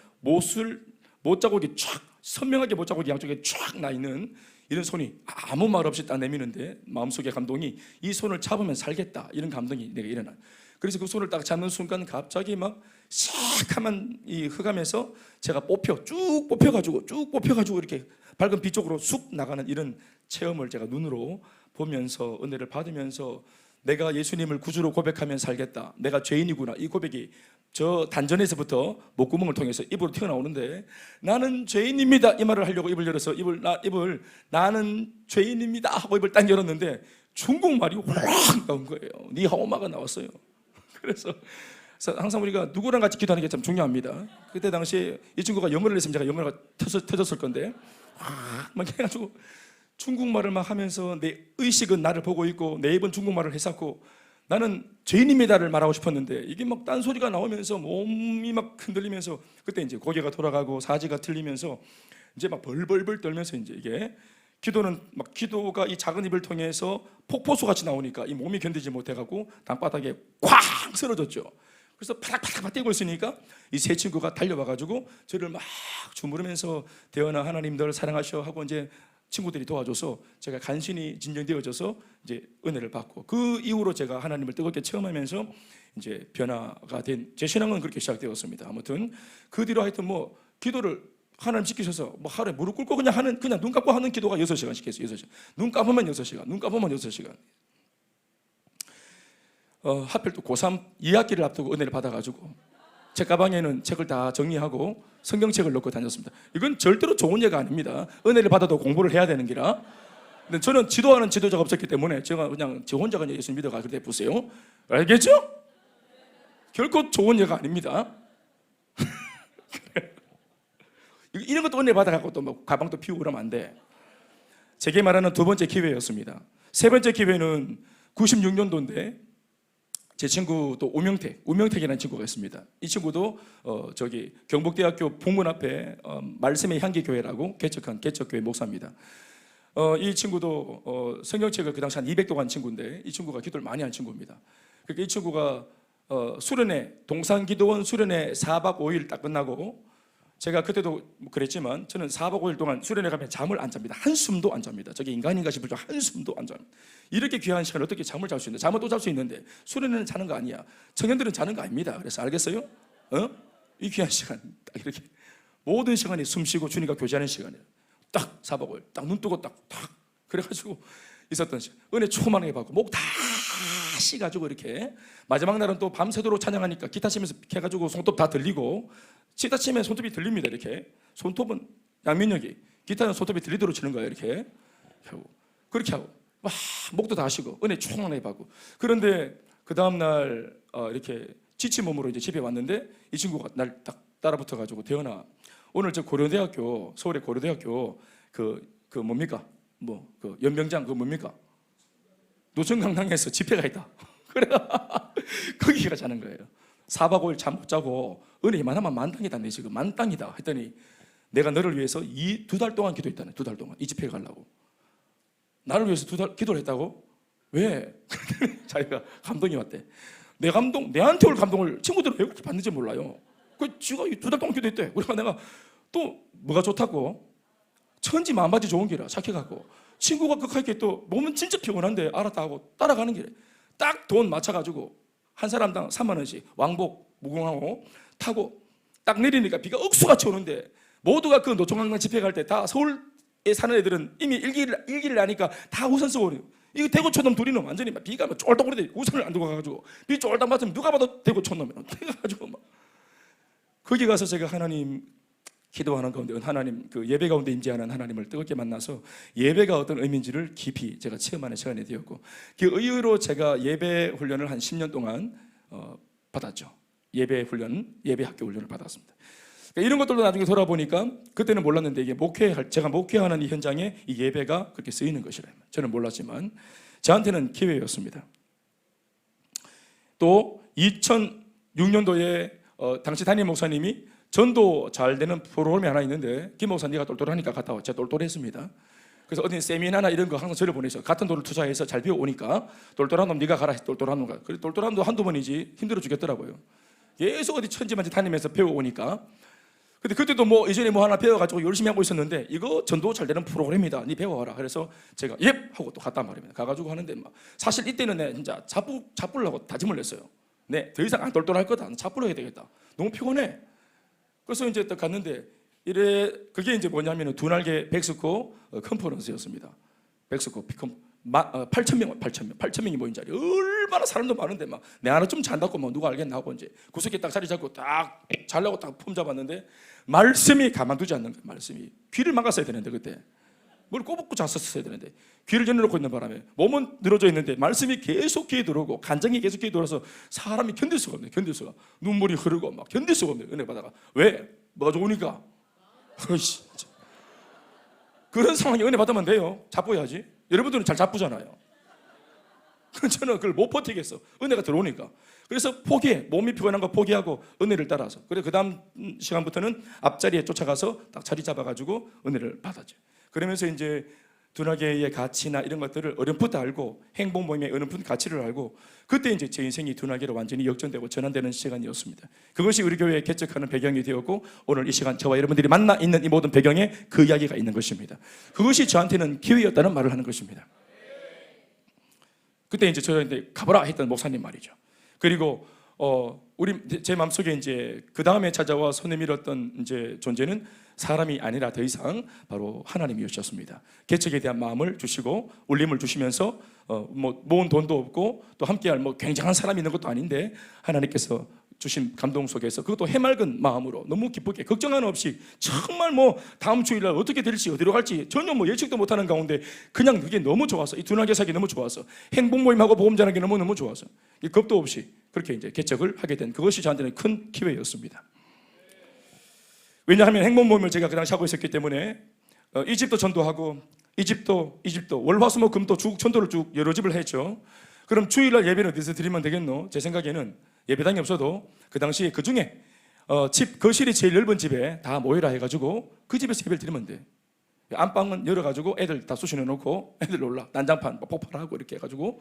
못자국이 쫙 선명하게 못자국이 양쪽에 쫙 나 있는 이런 손이 아무 말 없이 딱 내미는데 마음속의 감동이 이 손을 잡으면 살겠다 이런 감동이 내가 일어나. 그래서 그 손을 딱 잡는 순간 갑자기 막 시커먼 이 흑암에서 제가 쭉 뽑혀가지고 이렇게 밝은 빛 쪽으로 쑥 나가는 이런 체험을 제가 눈으로 보면서 은혜를 받으면서 내가 예수님을 구주로 고백하면 살겠다. 내가 죄인이구나. 이 고백이 저 단전에서부터 목구멍을 통해서 입으로 튀어나오는데 나는 죄인입니다. 이 말을 하려고 입을 열어서 나는 죄인입니다 하고 입을 딱 열었는데 중국말이 확 나온 거예요. 니하오마가 나왔어요. 그래서 항상 우리가 누구랑 같이 기도하는 게 참 중요합니다. 그때 당시에 이 친구가 영어를 했으면 제가 영어가 터졌을 건데 막 해가지고 중국말을 막 하면서 내 의식은 나를 보고 있고 내 입은 중국말을 했었고 나는 죄인입니다를 말하고 싶었는데 이게 막 딴소리가 나오면서 몸이 막 흔들리면서 그때 이제 고개가 돌아가고 사지가 틀리면서 이제 막 벌벌벌 떨면서 이제 이게 기도가 이 작은 입을 통해서 폭포수 같이 나오니까 이 몸이 견디지 못해갖고 땅바닥에 쾅 쓰러졌죠. 그래서 파닥파닥 뛰고 있으니까 이 세 친구가 달려와가지고 저를 막 주무르면서 대언아 하나님들 사랑하셔 하고 이제 친구들이 도와줘서 제가 간신히 진정되어져서 이제 은혜를 받고 그 이후로 제가 하나님을 뜨겁게 체험하면서 이제 변화가 된 제 신앙은 그렇게 시작되었습니다. 아무튼 그 뒤로 하여튼 뭐 기도를 하나님 지키셔서 뭐 하루에 무릎 꿇고 그냥 눈 감고 하는 기도가 6시간씩 했어요. 6시간. 눈 감으면 6시간. 하필 또 고3 2학기를 앞두고 은혜를 받아가지고 제 가방에는 책을 다 정리하고 성경책을 넣고 다녔습니다. 이건 절대로 좋은 예가 아닙니다. 은혜를 받아도 공부를 해야 되는 기라. 근데 저는 지도하는 지도자가 없었기 때문에 제가 그냥 저 혼자 그냥 예수 믿어가 그렇게 보세요. 알겠죠? 결코 좋은 예가 아닙니다. 이런 것도 은혜 받아갖고 또 뭐 가방도 피우고 그러면 안 돼. 제게 말하는 두 번째 기회였습니다. 세 번째 기회는 96년도인데 제 친구 또 우명택이라는 친구가 있습니다. 이 친구도 저기 경북대학교 북문 앞에 말씀의 향기 교회라고 개척한 개척교회 목사입니다. 이 친구도 성경책을 그 당시 한 200도 간 친구인데 이 친구가 기도를 많이 한 친구입니다. 그러니까 이 친구가 수련회 동산기도원 수련회 4박 5일 딱 끝나고 제가 그때도 그랬지만 저는 4박 5일 동안 수련회 가면 잠을 안 잡니다. 한숨도 안 잡니다. 저게 인간인가 싶을 정도로 한숨도 안 잡니다. 이렇게 귀한 시간을 어떻게 잠을 잘 수 있는데 잠은 또 잘 수 있는데 수련회는 자는 거 아니야. 청년들은 자는 거 아닙니다. 그래서 알겠어요? 이 귀한 시간 딱 이렇게 모든 시간이 숨 쉬고 주님과 교제하는 시간이에요. 딱 4박 5일 딱 눈 뜨고 딱 그래가지고 있었던 은혜 충만하게 받고 목 다 쉬가지고 이렇게 마지막 날은 또 밤새도록 찬양하니까 기타 치면서 해가지고 손톱 다 들리고 기타 치면 손톱이 들립니다. 이렇게 손톱은 양면역이 기타는 손톱이 들리도록 치는 거예요. 이렇게 하고 그렇게 하고 막 목도 다 쉬고 은혜 충만하게 받고 그런데 그 다음 날 이렇게 지친 몸으로 이제 집에 왔는데 이 친구가 날 딱 따라붙어 가지고 대현아 오늘 저 고려대학교 서울의 고려대학교 그 뭡니까 그 연병장 그 뭡니까 노천강당에서 집회가 있다. 그래 거기 가자는 거예요. 4박 5일 잠 못 자고 은혜 이만하면 만땅이다. 내 지금 만땅이다 했더니 내가 너를 위해서 2달 동안 기도했다네. 2달 동안 이 집회에 가려고 나를 위해서 2달 기도를 했다고? 왜? 자기가 감동이 왔대. 내한테 올 감동을 친구들은 왜 그렇게 받는지 몰라요. 그 지가 2달 동안 기도했대. 그러니까 내가 또 뭐가 좋다고 천지 만바지 좋은 기라 착해갖고 친구가 그렇게 또 몸은 진짜 피곤한데 알았다 하고 따라가는 길에 딱 돈 맞춰가지고 한 사람당 3만 원씩 왕복 무궁화호 타고 딱 내리니까 비가 억수같이 오는데 모두가 그 노총강당 집회 갈 때 다 서울에 사는 애들은 이미 일기를 아니까 다 우산 쓰고 오래요. 이거 대구 촌놈 둘이는 완전히 막 비가 막 쫄딱 오르대 우산을 안 들고 가가지고 비 쫄딱 맞으면 누가 봐도 대구 촌놈이야. 그래가지고 막 거기 가서 제가 하나님 기도하는 가운데 하나님 그 예배 가운데 임재하는 하나님을 뜨겁게 만나서 예배가 어떤 의미인지를 깊이 제가 체험하는 시간이 되었고 그 의의로 제가 예배 훈련을 한 10년 동안 받았죠. 예배 학교 훈련을 받았습니다. 그러니까 이런 것들도 나중에 돌아보니까 그때는 몰랐는데 이게 제가 목회하는 이 현장에 이 예배가 그렇게 쓰이는 것이라 저는 몰랐지만 저한테는 기회였습니다. 또 2006년도에 당시 담임 목사님이 전도 잘 되는 프로그램이 하나 있는데 김 목사 네가 똘똘하니까 갔다 와. 제가 똘똘했습니다. 그래서 어디 세미나나 이런 거 항상 저를 보내서 같은 돈을 투자해서 잘 배워오니까 똘똘한 놈 네가 가라. 똘똘한 놈 가. 그래 똘똘한 놈 한두 번이지 힘들어 죽겠더라고요. 계속 어디 천지만지 다니면서 배워오니까 근데 그때도 뭐 이전에 뭐 하나 배워가지고 열심히 하고 있었는데 이거 전도 잘 되는 프로그램이다. 네 배워와라. 그래서 제가 예 하고 또 갔단 말입니다. 가가지고 하는데 막 사실 이때는 내 진짜 잡으려고 다짐을 했어요. 네, 더 이상 안 똘똘할 거다. 잡으려 해야 되겠다. 너무 피곤해. 그래서 이제 딱 갔는데 그게 이제 뭐냐면은 두 날개 백스코 컨퍼런스였습니다. 백스코 8,000명이 모인 자리 얼마나 사람도 많은데 막 내 하나 좀 잔다고 뭐 누가 알겠나 하고 이제 구석에 딱 자리 잡고 딱 자려고 딱 폼 잡았는데 말씀이 가만두지 않는 거예요. 말씀이 귀를 막았어야 되는데 그때 뭘 꼬북고 잤었어야 되는데 귀를 열어놓고 있는 바람에 몸은 늘어져 있는데 말씀이 계속 귀에 들어오고 간증이 계속 귀에 들어와서 사람이 견딜 수가 없네. 견딜 수가 눈물이 흐르고 막 견딜 수가 없네. 은혜 받아가 왜? 뭐가 좋으니까. 그런 상황에 은혜 받으면 돼요. 잡고야지. 여러분들은 잘 잡부잖아요. 저는 그걸 못 버티겠어. 은혜가 들어오니까. 그래서 포기해. 몸이 피곤한 거 포기하고 은혜를 따라서. 그래 그 다음 시간부터는 앞자리에 쫓아가서 딱 자리 잡아가지고 은혜를 받았죠. 그러면서 이제 둔하게의 가치나 이런 것들을 어렴풋 알고 행복 모임의 어렴풋 가치를 알고 그때 이제 제 인생이 둔하게로 완전히 역전되고 전환되는 시간이었습니다. 그것이 우리 교회에 개척하는 배경이 되었고 오늘 이 시간 저와 여러분들이 만나 있는 이 모든 배경에 그 이야기가 있는 것입니다. 그것이 저한테는 기회였다는 말을 하는 것입니다. 그때 이제 저한테 가보라 했던 목사님 말이죠. 그리고 제 마음속에 이제 그 다음에 찾아와 손에 밀었던 이제 존재는 사람이 아니라 더 이상 바로 하나님이셨습니다. 개척에 대한 마음을 주시고 울림을 주시면서 뭐 모은 돈도 없고 또 함께할 뭐 굉장한 사람이 있는 것도 아닌데 하나님께서 주신 감동 속에서 그것도 해맑은 마음으로 너무 기쁘게 걱정 하나 없이 정말 뭐 다음 주일날 어떻게 될지 어디로 갈지 전혀 뭐 예측도 못하는 가운데 그냥 그게 너무 좋아서 이 둔하게 살기 너무 좋아서 행복 모임하고 복음 전하기 너무 좋아서 이 겁도 없이 그렇게 이제 개척을 하게 된 그것이 저한테는 큰 기회였습니다. 왜냐하면 행복 모임을 제가 그 당시 하고 있었기 때문에 이 집도 전도하고 이 집도 월화수목금도 쭉 전도를 쭉 여러 집을 했죠. 그럼 주일날 예배는 어디서 드리면 되겠노? 제 생각에는 예배당이 없어도 그 당시 그 중에 집 거실이 제일 넓은 집에 다 모여라 해가지고 그 집에서 예배를 드리면 돼. 안방은 열어가지고 애들 다 수신해 놓고 애들 놀라 난장판 폭발하고 이렇게 해가지고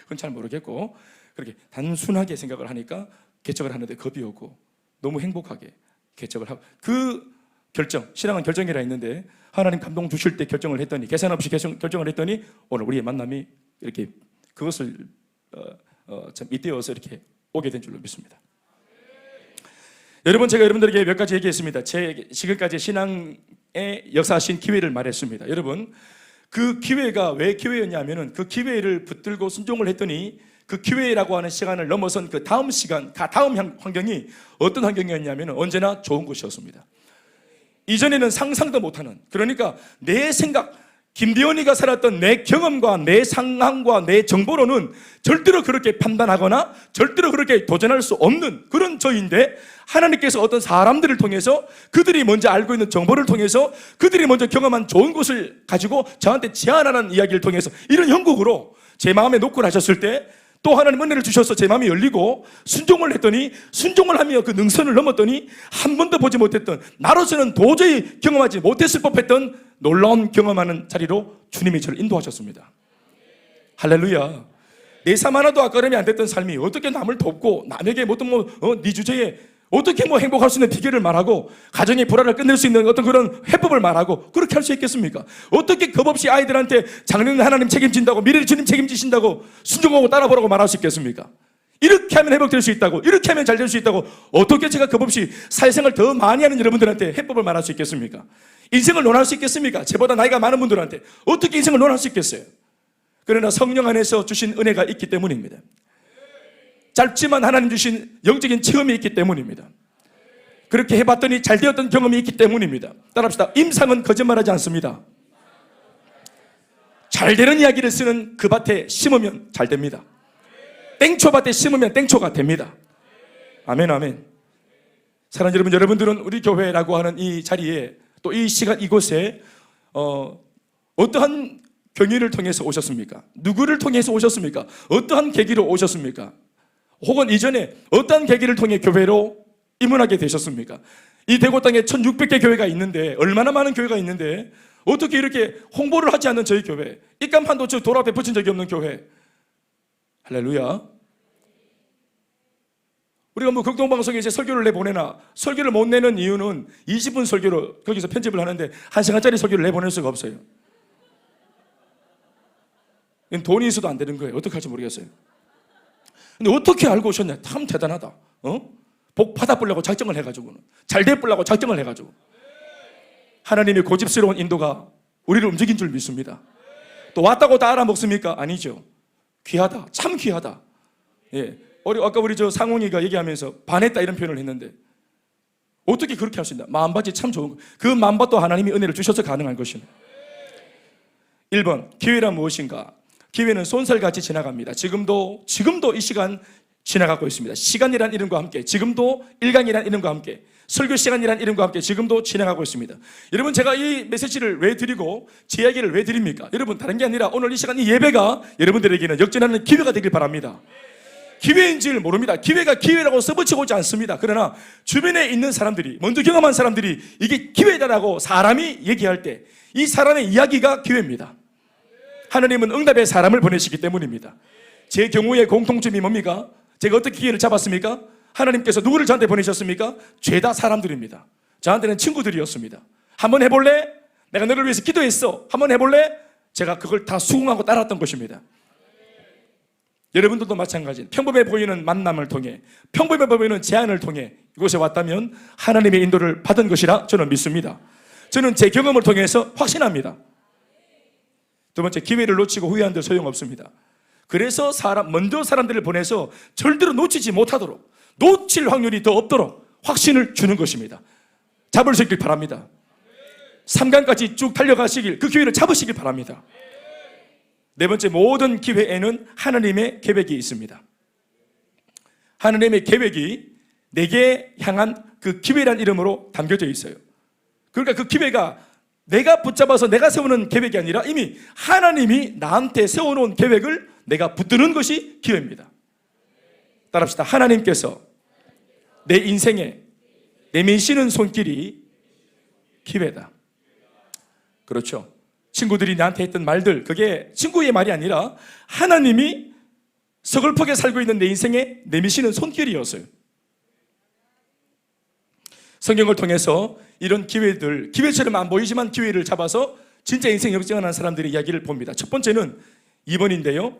그건 잘 모르겠고 그렇게 단순하게 생각을 하니까 개척을 하는데 겁이 오고 너무 행복하게 개척을 하고 그 결정, 신앙은 결정이라 했는데 하나님 감동 주실 때 결정을 했더니 계산 없이 결정을 했더니 오늘 우리의 만남이 이렇게 그것을 참 잇대어서 이렇게 오게 된 줄로 믿습니다. 여러분 제가 여러분들에게 몇 가지 얘기했습니다. 제 지금까지 신앙의 역사하신 기회를 말했습니다. 여러분 그 기회가 왜 기회였냐면은 그 기회를 붙들고 순종을 했더니 그 기회라고 하는 시간을 넘어선 그 다음 시간, 다음 환경이 어떤 환경이었냐면 언제나 좋은 곳이었습니다. 이전에는 상상도 못하는, 그러니까 내 생각, 김대원이가 살았던 내 경험과 내 상황과 내 정보로는 절대로 그렇게 판단하거나 절대로 그렇게 도전할 수 없는 그런 저인데, 하나님께서 어떤 사람들을 통해서 그들이 먼저 알고 있는 정보를 통해서 그들이 먼저 경험한 좋은 것을 가지고 저한테 제안하는 이야기를 통해서 이런 형국으로 제 마음에 놓고 하셨을 때 또 하나님 은혜를 주셔서 제 마음이 열리고 순종을 했더니, 순종을 하며 그 능선을 넘었더니 한 번도 보지 못했던, 나로서는 도저히 경험하지 못했을 법했던 놀라운 경험하는 자리로 주님이 저를 인도하셨습니다. 할렐루야. 내 삶 하나도 아까름이 안 됐던 삶이 어떻게 남을 돕고 남에게 어떤 네 주제에 어떻게 행복할 수 있는 비결을 말하고 가정의 불화를 끝낼 수 있는 어떤 그런 해법을 말하고 그렇게 할 수 있겠습니까? 어떻게 겁없이 아이들한테 장래는 하나님 책임진다고, 미래를 주님 책임지신다고 순종하고 따라보라고 말할 수 있겠습니까? 이렇게 하면 회복될 수 있다고, 이렇게 하면 잘 될 수 있다고 어떻게 제가 겁없이 사회생활 더 많이 하는 여러분들한테 해법을 말할 수 있겠습니까? 인생을 논할 수 있겠습니까? 저보다 나이가 많은 분들한테 어떻게 인생을 논할 수 있겠어요? 그러나 성령 안에서 주신 은혜가 있기 때문입니다. 짧지만 하나님 주신 영적인 체험이 있기 때문입니다. 그렇게 해봤더니 잘 되었던 경험이 있기 때문입니다. 따라합시다. 임상은 거짓말하지 않습니다. 잘 되는 이야기를 쓰는 그 밭에 심으면 잘 됩니다. 땡초밭에 심으면 땡초가 됩니다. 아멘, 아멘. 사랑하는 여러분, 여러분들은 우리 교회라고 하는 이 자리에, 또 이 시간 이곳에 어떠한 경위를 통해서 오셨습니까? 누구를 통해서 오셨습니까? 어떠한 계기로 오셨습니까? 혹은 이전에 어떠한 계기를 통해 교회로 입문하게 되셨습니까? 이 대구 땅에 1600개 교회가 있는데, 얼마나 많은 교회가 있는데 어떻게 이렇게 홍보를 하지 않는 저희 교회, 입간판도 돌아 베푸신 적이 없는 교회. 할렐루야. 우리가 극동방송에 이제 설교를 내보내나, 설교를 못 내는 이유는 20분 설교로 거기서 편집을 하는데 1시간짜리 설교를 내보낼 수가 없어요. 돈이 있어도 안 되는 거예요. 어떻게 할지 모르겠어요. 근데 어떻게 알고 오셨냐? 참 대단하다. 복 받아보려고 작정을 해가지고는, 잘 돼보려고 작정을 해가지고. 하나님의 고집스러운 인도가 우리를 움직인 줄 믿습니다. 또 왔다고 다 알아먹습니까? 아니죠. 귀하다. 참 귀하다. 예. 아까 우리 상홍이가 얘기하면서 반했다 이런 표현을 했는데, 어떻게 그렇게 할 수 있나? 마음밭이 참 좋은 거. 그 마음밭도 하나님이 은혜를 주셔서 가능한 것입니다. 1번, 기회란 무엇인가? 기회는 손살같이 지나갑니다. 지금도 이 시간 지나가고 있습니다. 시간이란 이름과 함께, 지금도 일강이란 이름과 함께, 설교 시간이란 이름과 함께 지금도 진행하고 있습니다. 여러분, 제가 이 메시지를 왜 드리고 제 이야기를 왜 드립니까? 여러분, 다른 게 아니라 오늘 이 시간, 이 예배가 여러분들에게는 역전하는 기회가 되길 바랍니다. 기회인지를 모릅니다. 기회가 기회라고 써붙이고 오지 않습니다. 그러나 주변에 있는 사람들이, 먼저 경험한 사람들이 이게 기회다라고 사람이 얘기할 때 이 사람의 이야기가 기회입니다. 하나님은 응답의 사람을 보내시기 때문입니다. 제 경우에 공통점이 뭡니까? 제가 어떻게 기회를 잡았습니까? 하나님께서 누구를 저한테 보내셨습니까? 죄다 사람들입니다. 저한테는 친구들이었습니다. 한번 해볼래? 내가 너를 위해서 기도했어. 한번 해볼래? 제가 그걸 다 수긍하고 따랐던 것입니다. 여러분들도 마찬가지. 평범해 보이는 만남을 통해, 평범해 보이는 제안을 통해 이곳에 왔다면 하나님의 인도를 받은 것이라 저는 믿습니다. 저는 제 경험을 통해서 확신합니다. 두 번째, 기회를 놓치고 후회한들 소용없습니다. 그래서 먼저 사람들을 보내서 절대로 놓치지 못하도록, 놓칠 확률이 더 없도록 확신을 주는 것입니다. 잡을 수 있길 바랍니다. 3강까지 쭉 달려가시길, 그 기회를 잡으시길 바랍니다. 네 번째, 모든 기회에는 하나님의 계획이 있습니다. 하나님의 계획이 내게 향한 그 기회란 이름으로 담겨져 있어요. 그러니까 그 기회가 내가 붙잡아서 내가 세우는 계획이 아니라 이미 하나님이 나한테 세워놓은 계획을 내가 붙드는 것이 기회입니다. 따라합시다. 하나님께서 내 인생에 내미시는 손길이 기회다. 그렇죠. 친구들이 나한테 했던 말들, 그게 친구의 말이 아니라 하나님이 서글프게 살고 있는 내 인생에 내미시는 손길이었어요. 성경을 통해서 이런 기회들, 기회처럼 안 보이지만 기회를 잡아서 진짜 인생 역전하는 사람들의 이야기를 봅니다. 첫 번째는 2번인데요.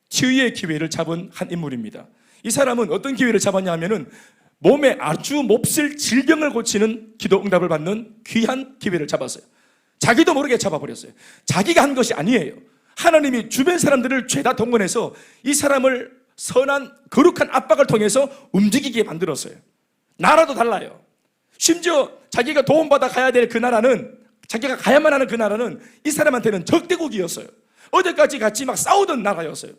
치유의 기회를 잡은 한 인물입니다. 이 사람은 어떤 기회를 잡았냐 하면은 몸에 아주 몹쓸 질병을 고치는 기도 응답을 받는 귀한 기회를 잡았어요. 자기도 모르게 잡아버렸어요. 자기가 한 것이 아니에요. 하나님이 주변 사람들을 죄다 동원해서 이 사람을 선한 거룩한 압박을 통해서 움직이게 만들었어요. 나라도 달라요. 심지어 자기가 도움받아 가야 될 그 나라는, 자기가 가야만 하는 그 나라는 이 사람한테는 적대국이었어요. 어제까지 같이 막 싸우던 나라였어요.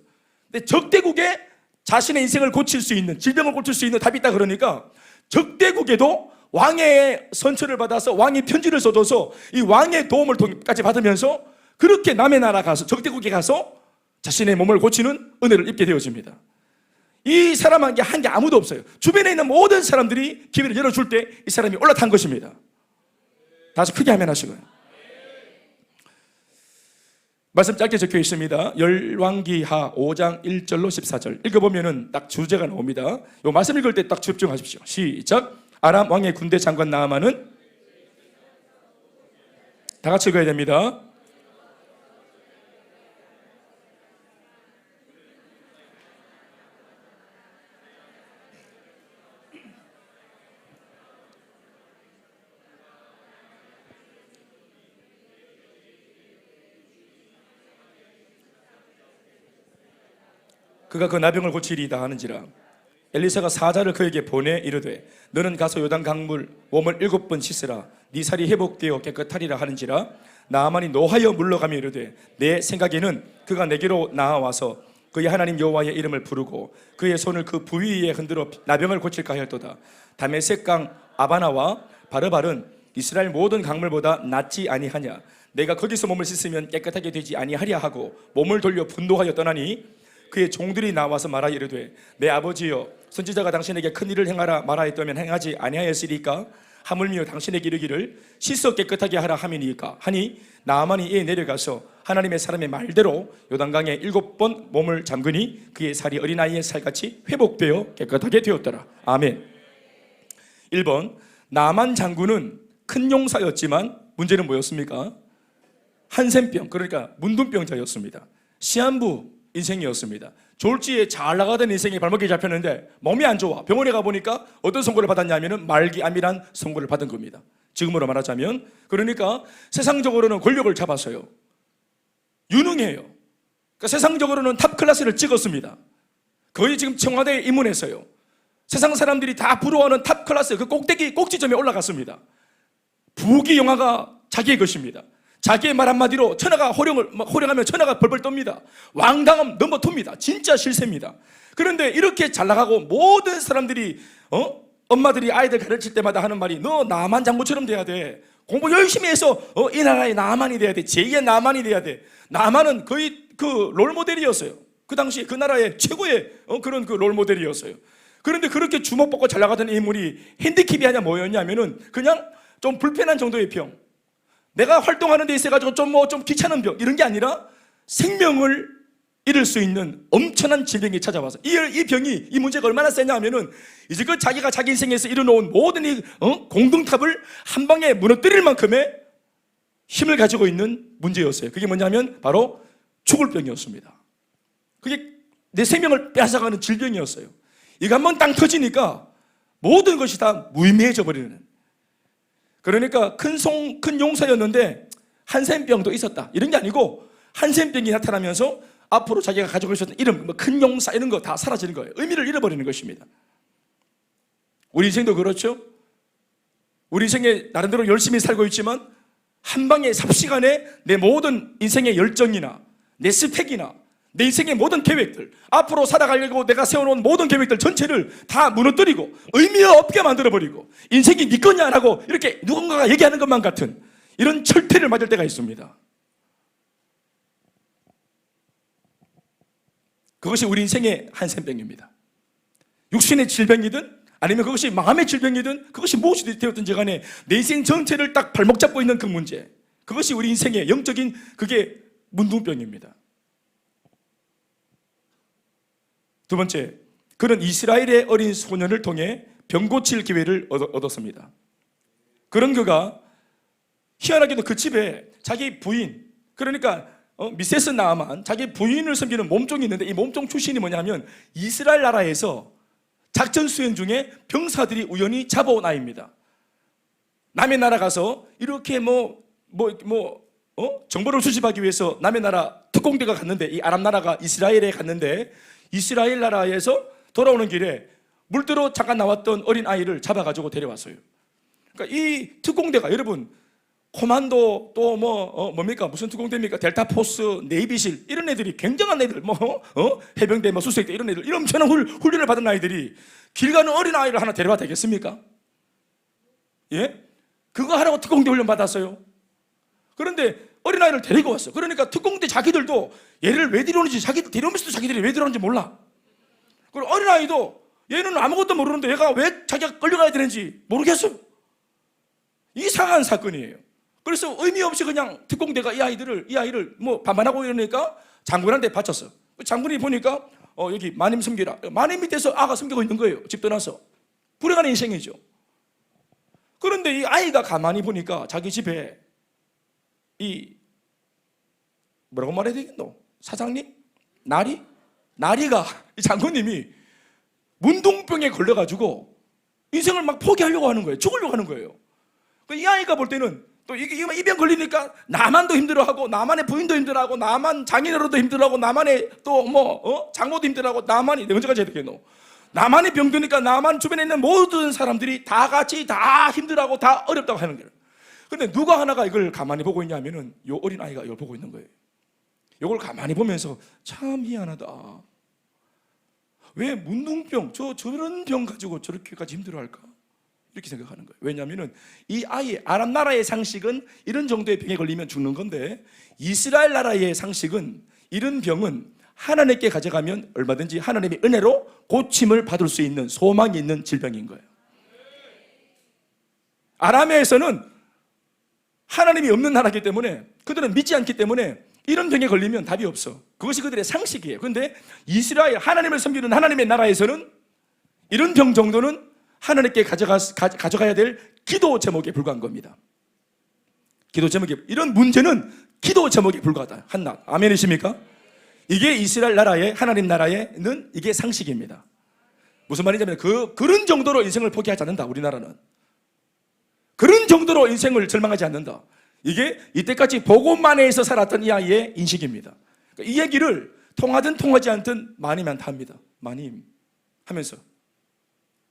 근데 적대국에 자신의 인생을 고칠 수 있는, 질병을 고칠 수 있는 답이 있다 그러니까 적대국에도 왕의 선처를 받아서 왕이 편지를 써줘서 이 왕의 도움을까지 받으면서 그렇게 남의 나라 가서, 적대국에 가서 자신의 몸을 고치는 은혜를 입게 되어집니다. 이 사람에게 한 게 아무도 없어요. 주변에 있는 모든 사람들이 기회를 열어줄 때 이 사람이 올라탄 것입니다. 다시 크게 아멘 하시고요. 말씀 짧게 적혀 있습니다. 열왕기하 5장 1절로 14절 읽어보면 딱 주제가 나옵니다. 이 말씀 읽을 때 딱 집중하십시오. 시작. 아람 왕의 군대 장관 나아만은, 다 같이 읽어야 됩니다. 그가 그 나병을 고치리이다 하는지라. 엘리사가 사자를 그에게 보내 이르되 너는 가서 요단 강물 몸을 7번 씻으라. 네 살이 회복되어 깨끗하리라 하는지라. 나아만이 노하여 물러가며 이르되 내 생각에는 그가 내게로 나아와서 그의 하나님 여호와의 이름을 부르고 그의 손을 그 부위 위에 흔들어 나병을 고칠까 하였도다. 다메섹강 아바나와 바르발은 이스라엘 모든 강물보다 낫지 아니하냐. 내가 거기서 몸을 씻으면 깨끗하게 되지 아니하랴 하고 몸을 돌려 분노하여 떠나니 그의 종들이 나와서 말하여 이르되 내 아버지여 선지자가 당신에게 큰 일을 행하라 말하였다면 행하지 아니하였으리까. 하물며 당신에게 이르기를 씻어 깨끗하게 하라 함이니까 하니 나아만이 이에 내려가서 하나님의 사람의 말대로 요단강에 7번 몸을 잠그니 그의 살이 어린아이의 살같이 회복되어 깨끗하게 되었더라. 아멘. 1번, 나만 장군은 큰 용사였지만 문제는 뭐였습니까? 한센병, 그러니까 문둥병자였습니다. 시한부 인생이었습니다. 졸지에 잘 나가던 인생이 발목이 잡혔는데 몸이 안 좋아. 병원에 가보니까 어떤 선고를 받았냐면 말기암이란 선고를 받은 겁니다. 지금으로 말하자면, 그러니까 세상적으로는 권력을 잡았어요. 유능해요. 그러니까 세상적으로는 탑 클래스를 찍었습니다. 거의 지금 청와대에 입문했어요. 세상 사람들이 다 부러워하는 탑 클래스 그 꼭대기 꼭지점에 올라갔습니다. 부귀 영화가 자기의 것입니다. 자기의 말 한마디로 천하가 호령하면 천하가 벌벌 떱니다. 왕당함 넘버투입니다. 진짜 실세입니다. 그런데 이렇게 잘 나가고 모든 사람들이 엄마들이 아이들 가르칠 때마다 하는 말이 너 나만 장군처럼 돼야 돼. 공부 열심히 해서 이 나라의 나만이 돼야 돼. 제2의 나만이 돼야 돼. 나만은 거의 그 롤모델이었어요. 그 당시 그 나라의 최고의 그런 그 롤모델이었어요. 그런데 그렇게 주목받고 잘 나가던 인물이 핸디캡이 하냐 뭐였냐면은 그냥 좀 불편한 정도의 병, 내가 활동하는 데 있어가지고 좀 귀찮은 병, 이런 게 아니라 생명을 잃을 수 있는 엄청난 질병이 찾아와서 이 병이, 이 문제가 얼마나 세냐 하면은 이제 그 자기가 자기 인생에서 이뤄놓은 모든 이 공동탑을 한 방에 무너뜨릴 만큼의 힘을 가지고 있는 문제였어요. 그게 뭐냐면 바로 죽을 병이었습니다. 그게 내 생명을 빼앗아가는 질병이었어요. 이거 한번 땅 터지니까 모든 것이 다 무의미해져 버리는. 그러니까 큰 용사였는데 한센병도 있었다, 이런 게 아니고 한센병이 나타나면서 앞으로 자기가 가지고 있었던 이름, 큰 용사 이런 거 다 사라지는 거예요. 의미를 잃어버리는 것입니다. 우리 인생도 그렇죠. 우리 인생에 나름대로 열심히 살고 있지만 한 방에 삽시간에 내 모든 인생의 열정이나 내 스펙이나 내 인생의 모든 계획들, 앞으로 살아가려고 내가 세워놓은 모든 계획들 전체를 다 무너뜨리고 의미 없게 만들어버리고 인생이 네 거냐라고 이렇게 누군가가 얘기하는 것만 같은 이런 철퇴를 맞을 때가 있습니다. 그것이 우리 인생의 한센병입니다. 육신의 질병이든 아니면 그것이 마음의 질병이든 그것이 무엇이 되었든지 간에 내 인생 전체를 딱 발목 잡고 있는 그 문제, 그것이 우리 인생의 영적인 그게 문둥병입니다. 두 번째, 그는 이스라엘의 어린 소년을 통해 병 고칠 기회를 얻었습니다. 그런 그가 희한하게도 그 집에 자기 부인, 그러니까 미세스 나아만, 자기 부인을 섬기는 몸종이 있는데 이 몸종 출신이 뭐냐면 이스라엘 나라에서 작전 수행 중에 병사들이 우연히 잡아온 아이입니다. 남의 나라 가서 이렇게 정보를 수집하기 위해서 남의 나라 특공대가 갔는데, 이 아랍 나라가 이스라엘에 갔는데, 이스라엘 나라에서 돌아오는 길에 물들어 잠깐 나왔던 어린 아이를 잡아가지고 데려왔어요. 그러니까 이 특공대가, 여러분, 코만도 또 뭡니까? 무슨 특공대입니까? 델타포스, 네이비실, 이런 애들이, 굉장한 애들, 해병대, 수색대, 이런 애들, 이런 엄청난 훈련을 받은 아이들이 길 가는 어린 아이를 하나 데려와 되겠습니까? 예? 그거 하라고 특공대 훈련 받았어요. 그런데 어린아이를 데리고 왔어. 그러니까 특공대 자기들도 얘를 왜 데려오는지, 자기들 데려오면서도 자기들이 왜 데려오는지 몰라. 그리고 어린아이도 얘는 아무것도 모르는데 얘가 왜 자기가 끌려가야 되는지 모르겠어요. 이상한 사건이에요. 그래서 의미 없이 그냥 특공대가 이 아이를 반반하고 이러니까 장군한테 바쳤어. 장군이 보니까 여기 마님 섬기라. 마님 밑에서 아가 섬기고 있는 거예요. 집 떠나서. 불행한 인생이죠. 그런데 이 아이가 가만히 보니까 자기 집에 뭐라고 말해야 되겠노? 사장님? 나리가, 이 장군님이 문둥병에 걸려가지고 인생을 막 포기하려고 하는 거예요. 죽으려고 하는 거예요. 이 아이가 볼 때는 또 이 병 걸리니까 나만도 힘들어하고, 나만의 부인도 힘들어하고, 나만 장인어른도 힘들어하고, 나만의 또 장모도 힘들어하고, 나만이 언제까지 해야 되겠노? 나만이 병드니까 나만 주변에 있는 모든 사람들이 다 같이 다 힘들어하고 다 어렵다고 하는 거예요. 근데 누가 하나가 이걸 가만히 보고 있냐면은 요 어린아이가 이걸 보고 있는 거예요. 이걸 가만히 보면서 참 희한하다. 왜 문둥병, 저런 병 가지고 저렇게까지 힘들어할까? 이렇게 생각하는 거예요. 왜냐하면은 이 아이의, 아랍 나라의 상식은 이런 정도의 병에 걸리면 죽는 건데, 이스라엘 나라의 상식은 이런 병은 하나님께 가져가면 얼마든지 하나님의 은혜로 고침을 받을 수 있는 소망이 있는 질병인 거예요. 아람에서는 하나님이 없는 나라이기 때문에, 그들은 믿지 않기 때문에 이런 병에 걸리면 답이 없어. 그것이 그들의 상식이에요. 그런데 이스라엘, 하나님을 섬기는 하나님의 나라에서는 이런 병 정도는 하나님께 가져가야 될 기도 제목에 불과한 겁니다. 기도 제목에, 이런 문제는 기도 제목에 불과하다. 한낱. 아멘이십니까? 이게 이스라엘 나라의, 하나님 나라에는 이게 상식입니다. 무슨 말이냐면 그런 정도로 인생을 포기하지 않는다. 우리나라는 그런 정도로 인생을 절망하지 않는다. 이게 이때까지 복음만에서 살았던 이 아이의 인식입니다. 그러니까 이 얘기를 통하든 통하지 않든 마님이 합니다. 마님 하면서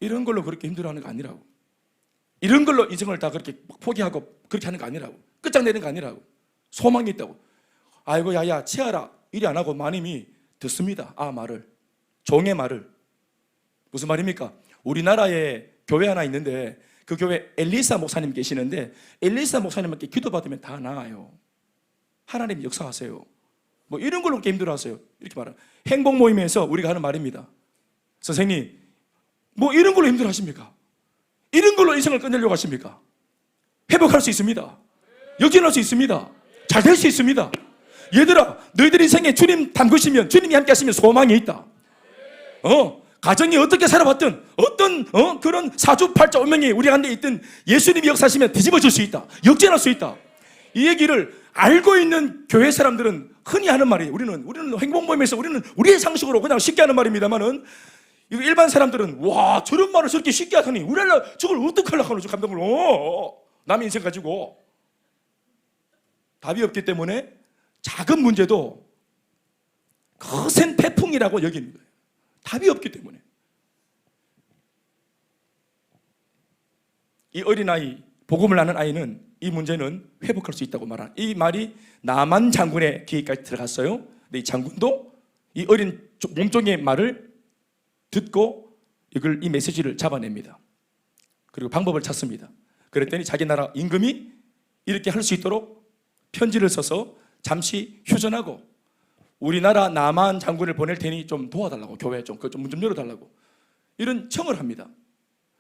이런 걸로 그렇게 힘들어하는 거 아니라고. 이런 걸로 인생을 다 그렇게 포기하고 그렇게 하는 거 아니라고. 끝장내는 거 아니라고. 소망이 있다고. 아이고 야야 치아라. 이리 안 하고 마님이 듣습니다. 말을. 종의 말을. 무슨 말입니까? 우리나라에 교회 하나 있는데 그 교회 엘리사 목사님 계시는데, 엘리사 목사님께 기도받으면 다 나아요. 하나님 역사하세요. 이런 걸로 그렇게 힘들어하세요. 이렇게 말해요. 행복 모임에서 우리가 하는 말입니다. 선생님, 이런 걸로 힘들어하십니까? 이런 걸로 인생을 끝내려고 하십니까? 회복할 수 있습니다. 역전할 수 있습니다. 잘 될 수 있습니다. 얘들아, 너희들 인생에 주님 담그시면, 주님이 함께 하시면 소망이 있다. 가정이 어떻게 살아봤든, 어떤 그런 사주팔자 운명이 우리 안에 있든 예수님이 역사하시면 뒤집어질 수 있다. 역전할 수 있다. 이 얘기를 알고 있는 교회 사람들은 흔히 하는 말이에요. 우리는 행복 모임에서 우리는 우리의 상식으로 그냥 쉽게 하는 말입니다만은, 일반 사람들은 와 저런 말을 저렇게 쉽게 하더니 우리나라 저걸 어떻게 하려고 하는 감동을 남의 인생 가지고. 답이 없기 때문에 작은 문제도 거센 태풍이라고 여기는 거예요. 답이 없기 때문에. 이 어린아이, 복음을 아는 아이는 이 문제는 회복할 수 있다고 말한, 이 말이 나만 장군의 귀에까지 들어갔어요. 근데 이 장군도 이 어린 몸종의 말을 듣고 이 메시지를 잡아냅니다. 그리고 방법을 찾습니다. 그랬더니 자기 나라 임금이 이렇게 할 수 있도록 편지를 써서 잠시 휴전하고 우리나라 남한 장군을 보낼 테니 좀 도와달라고, 교회 좀 문 좀 열어달라고 이런 청을 합니다.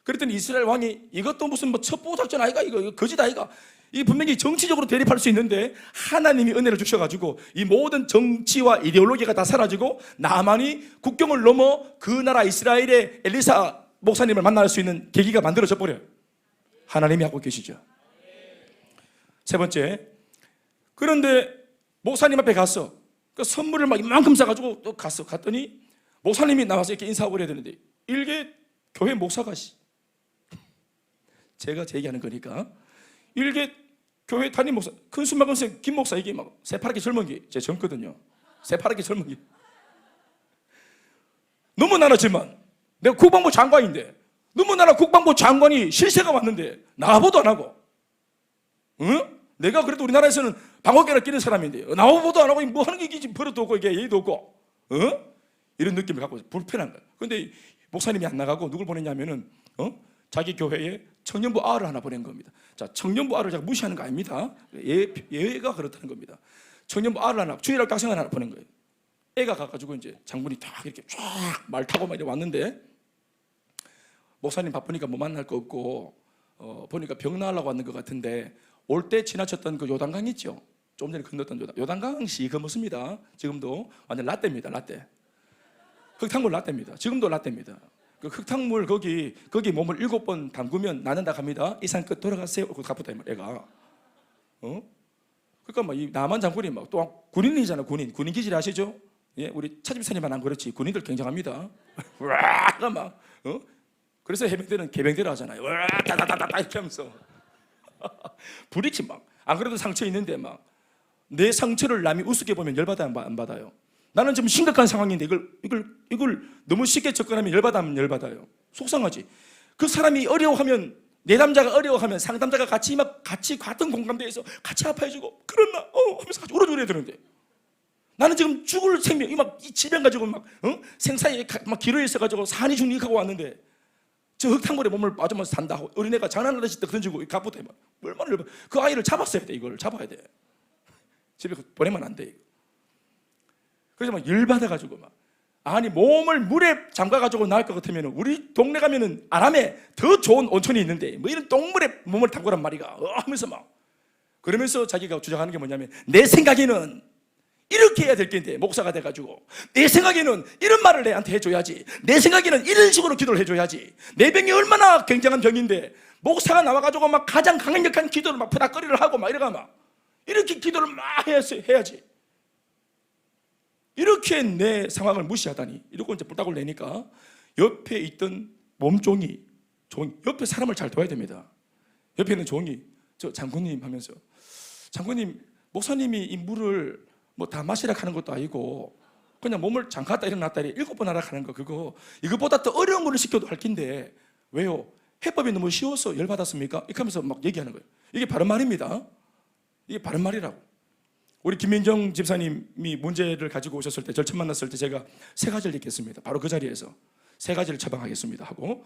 그랬더니 이스라엘 왕이 이것도 무슨 첩보작전 아이가, 이거 거짓 아이가, 이 분명히 정치적으로 대립할 수 있는데 하나님이 은혜를 주셔가지고 이 모든 정치와 이데올로기가 다 사라지고 나만이 국경을 넘어 그 나라 이스라엘의 엘리사 목사님을 만날 수 있는 계기가 만들어져 버려요. 하나님이 하고 계시죠. 세 번째, 그런데 목사님 앞에 갔어. 그 선물을 막 이만큼 싸가지고 또 갔더니 목사님이 나와서 이렇게 인사하고 그래야 되는데 일개 교회 목사가 제가 제 얘기하는 거니까 일개 교회 담임 목사, 큰 수막은 김 목사, 이게 막 새파랗게 젊은 게 제 젊거든요. 새파랗게 젊은 게 너무나라지만 내가 국방부 장관인데, 너무나라 국방부 장관이 실세가 왔는데 나보도 안 하고, 응? 내가 그래도 우리나라에서는 방어개를 끼는 사람인데 나보도 안 하고 뭐 하는 게 이게 버릇도 없고 이게 예의도 없고, 응? 이런 느낌을 갖고 불편한 거야. 근데 목사님이 안 나가고 누굴 보냈냐면은 자기 교회에 청년부 R을 하나 보낸 겁니다. 자, 청년부 R을 제가 무시하는 거 아닙니다. 예외가 그렇다는 겁니다. 청년부 R을 하나, 주일학 학생을 하나 보낸 거예요. 애가 가가지고 이제 장군이 딱 이렇게 쫙 말 타고 막 이렇게 왔는데, 목사님 바쁘니까 뭐 만날 거 없고 보니까 병 나으려고 왔는 것 같은데, 올 때 지나쳤던 그 요단강 있죠? 좀 전에 건넜던 요단강 씨 건넜습니다. 지금도 완전 라떼입니다. 라떼. 흙탕물 라떼입니다. 지금도 라떼입니다. 그 흙탕물 거기 몸을 7번 담그면 나는다 갑니다. 이산 끝 돌아가세요. 그 가쁘다 애가. 그러니까 막 이 남한 장군이 막 또 군인이잖아. 군인 기질 아시죠? 예, 우리 차집사님만 안 그렇지 군인들 굉장합니다. 와, 막 그래서 해병대는 개병대를 하잖아요. 와, 다다다다 이렇게 하면서 부딪히 막. 안 그래도 상처 있는데 막 내 상처를 남이 우습게 보면 열받아요, 안 받아요? 나는 지금 심각한 상황인데 이걸 너무 쉽게 접근하면 열받으면 열받아요. 속상하지. 그 사람이 어려워하면, 내 남자가 어려워하면 상담자가 같이 같은 공감대에서 같이 아파해주고, 그러나 하면서 같이 울어줘야 되는데, 나는 지금 죽을 생명, 이 질병 가지고 생사에 막 기로에 있어가지고 산이 중립하고 왔는데, 저 흙탕물에 몸을 빠져서 산다. 어린애가 장난하듯이 던지고 가부터 막 얼마나 열받아. 그 아이를 잡았어야 돼. 이걸 잡아야 돼. 집에 보내면 안 돼. 그래서 막 열받아가지고 막, 아니 몸을 물에 잠가가지고 나을 것 같으면 우리 동네 가면은 아람에 더 좋은 온천이 있는데 뭐 이런 똥물에 몸을 담그란 말이가 하면서 막, 그러면서 자기가 주장하는 게 뭐냐면, 내 생각에는 이렇게 해야 될 텐데, 목사가 돼가지고 내 생각에는 이런 말을 내한테 해줘야지, 내 생각에는 이런 식으로 기도를 해줘야지, 내 병이 얼마나 굉장한 병인데 목사가 나와가지고 막 가장 강력한 기도를 막 푸닥거리를 하고 막 이래가 막 이렇게 기도를 막 해야지, 이렇게 내 상황을 무시하다니, 이러고 이제 뿔딱을 내니까 옆에 있던 몸종이, 옆에 사람을 잘 도와야 됩니다. 옆에 있는 종이, 저 장군님 하면서, 장군님, 목사님이 이 물을 뭐 다 마시라 하는 것도 아니고 그냥 몸을 잠갔다 일어났다 7번 하라 하는 거, 이거보다 더 어려운 거를 시켜도 할 텐데 왜요? 해법이 너무 쉬워서 열받았습니까? 이렇게 하면서 막 얘기하는 거예요. 이게 바른 말입니다. 이게 바른 말이라고. 우리 김민정 집사님이 문제를 가지고 오셨을 때, 절천 만났을 때 제가 3가지를 얘기했습니다. 바로 그 자리에서 3가지를 처방하겠습니다 하고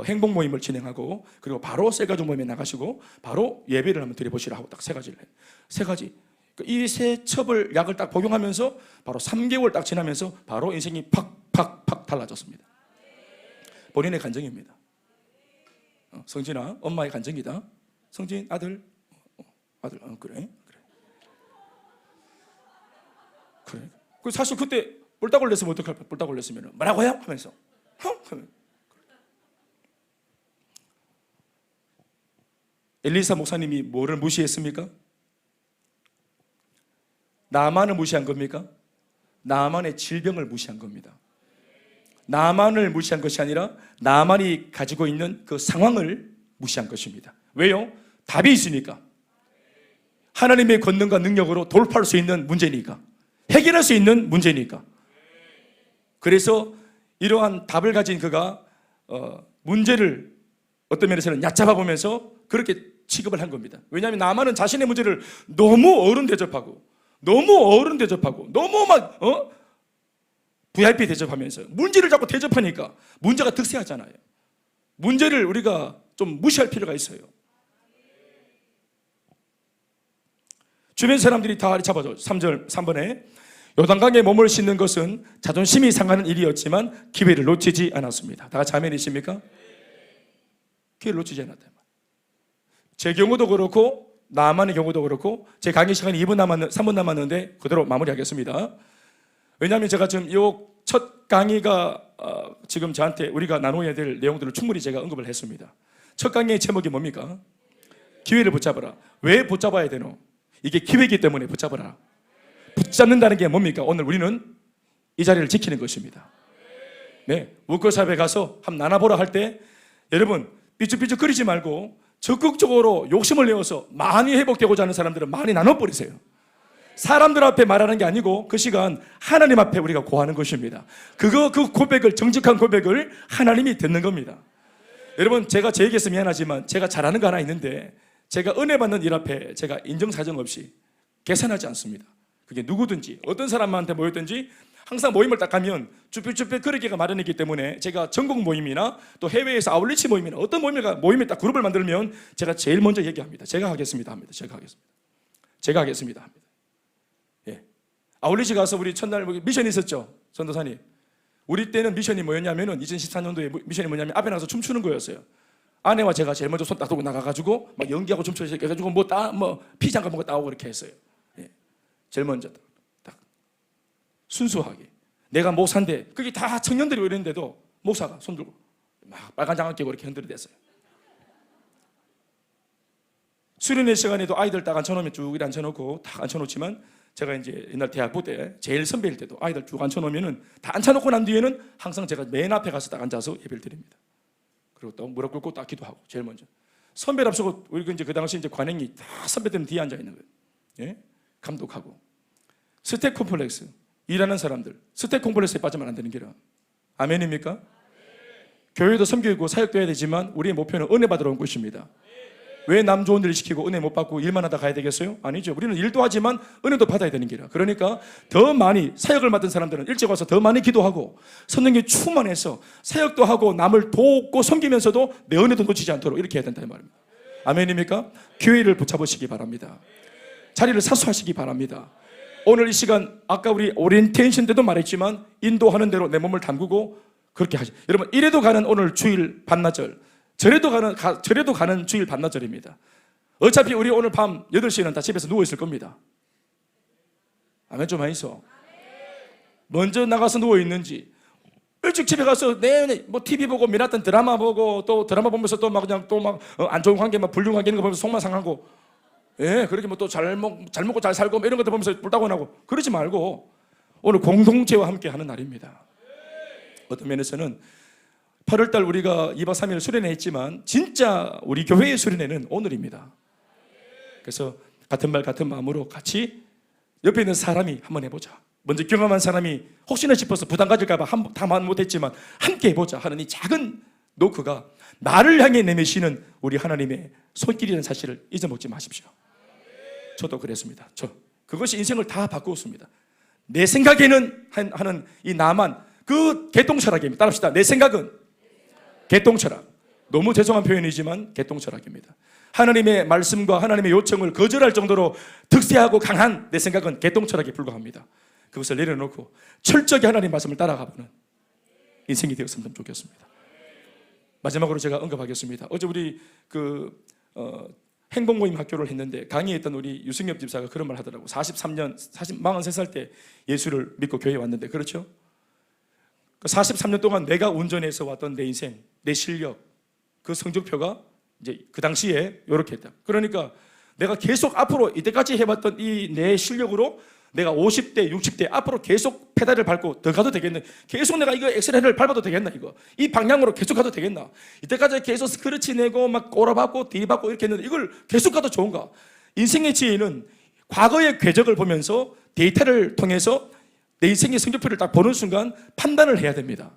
행복 모임을 진행하고, 그리고 바로 셀가족 모임에 나가시고 바로 예배를 한번 드려보시라 하고 딱 3가지를 해요. 3가지. 이 3첩을 약을 딱 복용하면서 바로 3개월 딱 지나면서 바로 인생이 팍팍팍 달라졌습니다. 본인의 간증입니다. 성진아, 엄마의 간증이다. 성진 아들, 그래. 그 사실 그때 뿔딱 올렸으면 어떡할 거야? 뿔딱 올렸으면 뭐라고요? 하면서 엘리사 목사님이 뭐를 무시했습니까? 나만을 무시한 겁니까? 나만의 질병을 무시한 겁니다. 나만을 무시한 것이 아니라 나만이 가지고 있는 그 상황을 무시한 것입니다. 왜요? 답이 있으니까. 하나님의 권능과 능력으로 돌파할 수 있는 문제니까, 해결할 수 있는 문제니까. 그래서 이러한 답을 가진 그가 문제를 어떤 면에서는 얕잡아 보면서 그렇게 취급을 한 겁니다. 왜냐하면 나만은 자신의 문제를 너무 어른 대접하고 너무 막 VIP 대접하면서 문제를 자꾸 대접하니까 문제가 득세하잖아요. 문제를 우리가 좀 무시할 필요가 있어요. 주변 사람들이 다 잡아줘. 3번에 요단강에 몸을 씻는 것은 자존심이 상하는 일이었지만 기회를 놓치지 않았습니다. 다 같이 아멘이십니까? 기회를 놓치지 않았다. 제 경우도 그렇고 나만의 경우도 그렇고, 제 강의 시간이 3분 남았는데 그대로 마무리하겠습니다. 왜냐하면 제가 지금 이 첫 강의가 지금 저한테 우리가 나눠야 될 내용들을 충분히 제가 언급을 했습니다. 첫 강의의 제목이 뭡니까? 기회를 붙잡아라. 왜 붙잡아야 되노? 이게 기회이기 때문에 붙잡아라. 붙잡는다는 게 뭡니까? 오늘 우리는 이 자리를 지키는 것입니다. 네, 워크숍에 가서 한번 나눠보라 할 때 여러분 삐죽삐죽 거리지 말고 적극적으로 욕심을 내어서 많이 회복되고자 하는 사람들은 많이 나눠버리세요. 사람들 앞에 말하는 게 아니고 그 시간 하나님 앞에 우리가 고하는 것입니다. 그 고백을, 정직한 고백을 하나님이 듣는 겁니다. 여러분, 제가 제 얘기해서 미안하지만 제가 잘하는 거 하나 있는데, 제가 은혜 받는 일 앞에 제가 인정사정 없이 계산하지 않습니다. 그게 누구든지 어떤 사람한테 모였든지 항상 모임을 딱 가면 쭈뼛쭈뼛 그러기가 마련이기 때문에, 제가 전국 모임이나 또 해외에서 아울리치 모임이나 어떤 모임에 딱 그룹을 만들면 제가 제일 먼저 얘기합니다. 제가 하겠습니다 합니다. 제가 하겠습니다 합니다. 예. 아울리치 가서 우리 첫날 미션이 있었죠, 전도사님. 우리 때는 미션이 뭐였냐면은 2014년도에 미션이 뭐냐면 앞에 나가서 춤추는 거였어요. 아내와 제가 제일 먼저 손 딱 들고 나가가지고 막 연기하고 춤추고 해가지고 뭐 피자가 뭔가 따오고 그렇게 했어요. 예. 제일 먼저 딱 순수하게. 내가 목사인데 거기 다 청년들이 이랬는데도 목사가 손 들고 막 빨간 장갑 끼고 이렇게 흔들어댔어요. 수련회 시간에도 아이들 딱 앉혀놓으면 쭉 이렇게 앉혀놓고 딱 앉혀놓지만, 제가 이제 옛날 대학부 때 제일 선배일 때도 아이들 쭉 앉혀놓으면은 다 앉혀놓고 난 뒤에는 항상 제가 맨 앞에 가서 딱 앉아서 예배를 드립니다. 그리고 또 무릎 꿇고 딱 기도하고 제일 먼저. 선배랍시고 우리 이제 그 당시 이제 관행이 다 선배들은 뒤에 앉아 있는 거예요. 예? 감독하고. 스택 콤플렉스. 일하는 사람들. 스택 콤플렉스에 빠지면 안 되는 기라. 아멘입니까? 교회도 섬기고 사역도 해야 되지만 우리의 목표는 은혜 받으러 온 것입니다. 왜 남 좋은 일을 시키고 은혜 못 받고 일만 하다 가야 되겠어요? 아니죠. 우리는 일도 하지만 은혜도 받아야 되는 기라. 그러니까 더 많이 사역을 맡은 사람들은 일찍 와서 더 많이 기도하고 성령이 충만해서 사역도 하고 남을 돕고 섬기면서도 내 은혜도 놓치지 않도록 이렇게 해야 된다 이 말입니다. 아멘입니까? 교회를 붙잡으시기 바랍니다. 자리를 사수하시기 바랍니다. 오늘 이 시간 아까 우리 오리엔테이션 때도 말했지만 인도하는 대로 내 몸을 담그고 그렇게 하시. 여러분, 이래도 가는 오늘 주일 반나절, 저래도 가는 주일 반나절입니다. 어차피 우리 오늘 밤 8시에는 다 집에서 누워 있을 겁니다. 아멘 좀 하이소. 먼저 나가서 누워 있는지, 일찍 집에 가서 뭐 TV 보고 미났던 드라마 보고 또 드라마 보면서 또 막 그냥 또 막 안 좋은 관계 막 불륜 관계 있는 거 보면서 속만 상하고, 예, 그렇게 뭐 또 잘 먹고 잘 살고 뭐 이런 것들 보면서 불타고 나고 그러지 말고 오늘 공동체와 함께 하는 날입니다. 어떤 면에서는 8월달 우리가 2박 3일 수련회 했지만 진짜 우리 교회의 수련회는 오늘입니다. 그래서 같은 말 같은 마음으로 같이 옆에 있는 사람이 한번 해보자. 먼저 경험한 사람이 혹시나 싶어서 부담 가질까 봐 다 못했지만 함께 해보자 하는 이 작은 노크가 나를 향해 내미시는 우리 하나님의 손길이라는 사실을 잊어먹지 마십시오. 저도 그랬습니다. 그것이 인생을 다 바꾸었습니다. 내 생각에는 하는 이 나만, 그 개똥철학입니다. 따라합시다. 내 생각은 개똥철학. 너무 죄송한 표현이지만 개똥철학입니다. 하나님의 말씀과 하나님의 요청을 거절할 정도로 득세하고 강한 내 생각은 개똥철학에 불과합니다. 그것을 내려놓고 철저하게 하나님의 말씀을 따라가보는 인생이 되었으면 좋겠습니다. 마지막으로 제가 언급하겠습니다. 어제 우리 행복모임 학교를 했는데 강의했던 우리 유승엽 집사가 그런 말 하더라고. 43살 때 예수를 믿고 교회에 왔는데, 그렇죠? 43년 동안 내가 운전해서 왔던 내 인생, 내 실력, 그 성적표가 이제 그 당시에 이렇게 했다. 그러니까 내가 계속 앞으로 이때까지 해봤던 이 내 실력으로 내가 50대, 60대 앞으로 계속 페달을 밟고 더 가도 되겠나? 계속 내가 이거 엑셀레를 밟아도 되겠나? 이 방향으로 계속 가도 되겠나? 이때까지 계속 스크래치 내고 막 꼬라박고 뒤박고 이렇게 했는데 이걸 계속 가도 좋은가? 인생의 지혜는 과거의 궤적을 보면서 데이터를 통해서 내 인생의 성적표를 딱 보는 순간 판단을 해야 됩니다.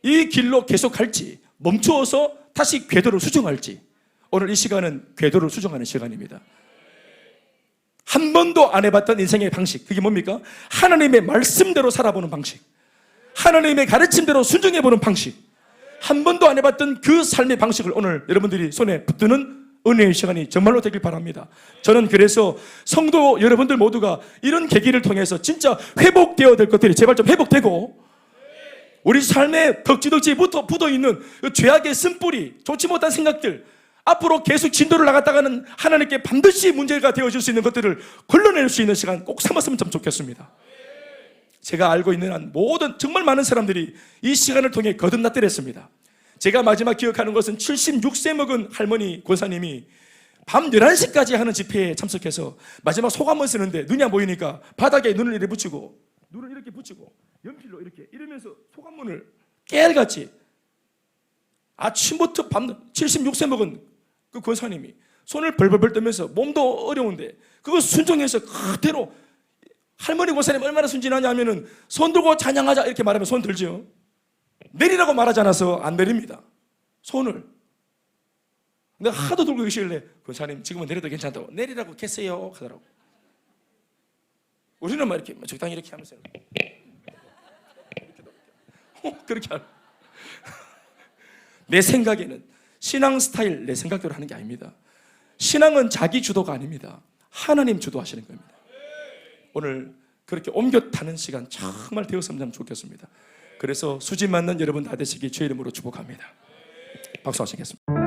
이 길로 계속 갈지 멈추어서 다시 궤도를 수정할지. 오늘 이 시간은 궤도를 수정하는 시간입니다. 한 번도 안 해봤던 인생의 방식, 그게 뭡니까? 하나님의 말씀대로 살아보는 방식, 하나님의 가르침대로 순종해보는 방식, 한 번도 안 해봤던 그 삶의 방식을 오늘 여러분들이 손에 붙드는 은혜의 시간이 정말로 되길 바랍니다. 저는 그래서 성도 여러분들 모두가 이런 계기를 통해서 진짜 회복되어야 될 것들이 제발 좀 회복되고, 우리 삶에 덕지덕지 붙어있는 죄악의 쓴뿌리, 좋지 못한 생각들, 앞으로 계속 진도를 나갔다가는 하나님께 반드시 문제가 되어질 수 있는 것들을 걸러낼 수 있는 시간 꼭 삼았으면 참 좋겠습니다. 제가 알고 있는 한 모든 정말 많은 사람들이 이 시간을 통해 거듭났더랬습니다. 제가 마지막 기억하는 것은 76세 먹은 할머니 권사님이 밤 11시까지 하는 집회에 참석해서 마지막 소감을 쓰는데 눈이 안 보이니까 바닥에 눈을 이렇게 붙이고 눈을 이렇게 붙이고 연필로 이렇게 이러면서 소감문을 깨알같이 아침부터 밤 76세 먹은 그 권사님이 손을 벌벌벌 떨면서 몸도 어려운데 그거 순종해서 그대로 할머니 권사님 얼마나 순진하냐면은 손 들고 찬양하자 이렇게 말하면 손 들죠. 내리라고 말하지 않아서 안 내립니다. 손을. 내가 하도 들고 계시길래 권사님 지금은 내려도 괜찮다고 내리라고 했어요 하더라고. 우리는 막 이렇게 적당히 이렇게 하면서 그렇게 하는. 내 생각에는 신앙 스타일 내 생각대로 하는 게 아닙니다. 신앙은 자기 주도가 아닙니다. 하나님 주도하시는 겁니다. 오늘 그렇게 옮겨 타는 시간 정말 되었으면 좋겠습니다. 그래서 수지 맞는 여러분 다 되시기 주의 이름으로 축복합니다. 박수 하시겠습니다.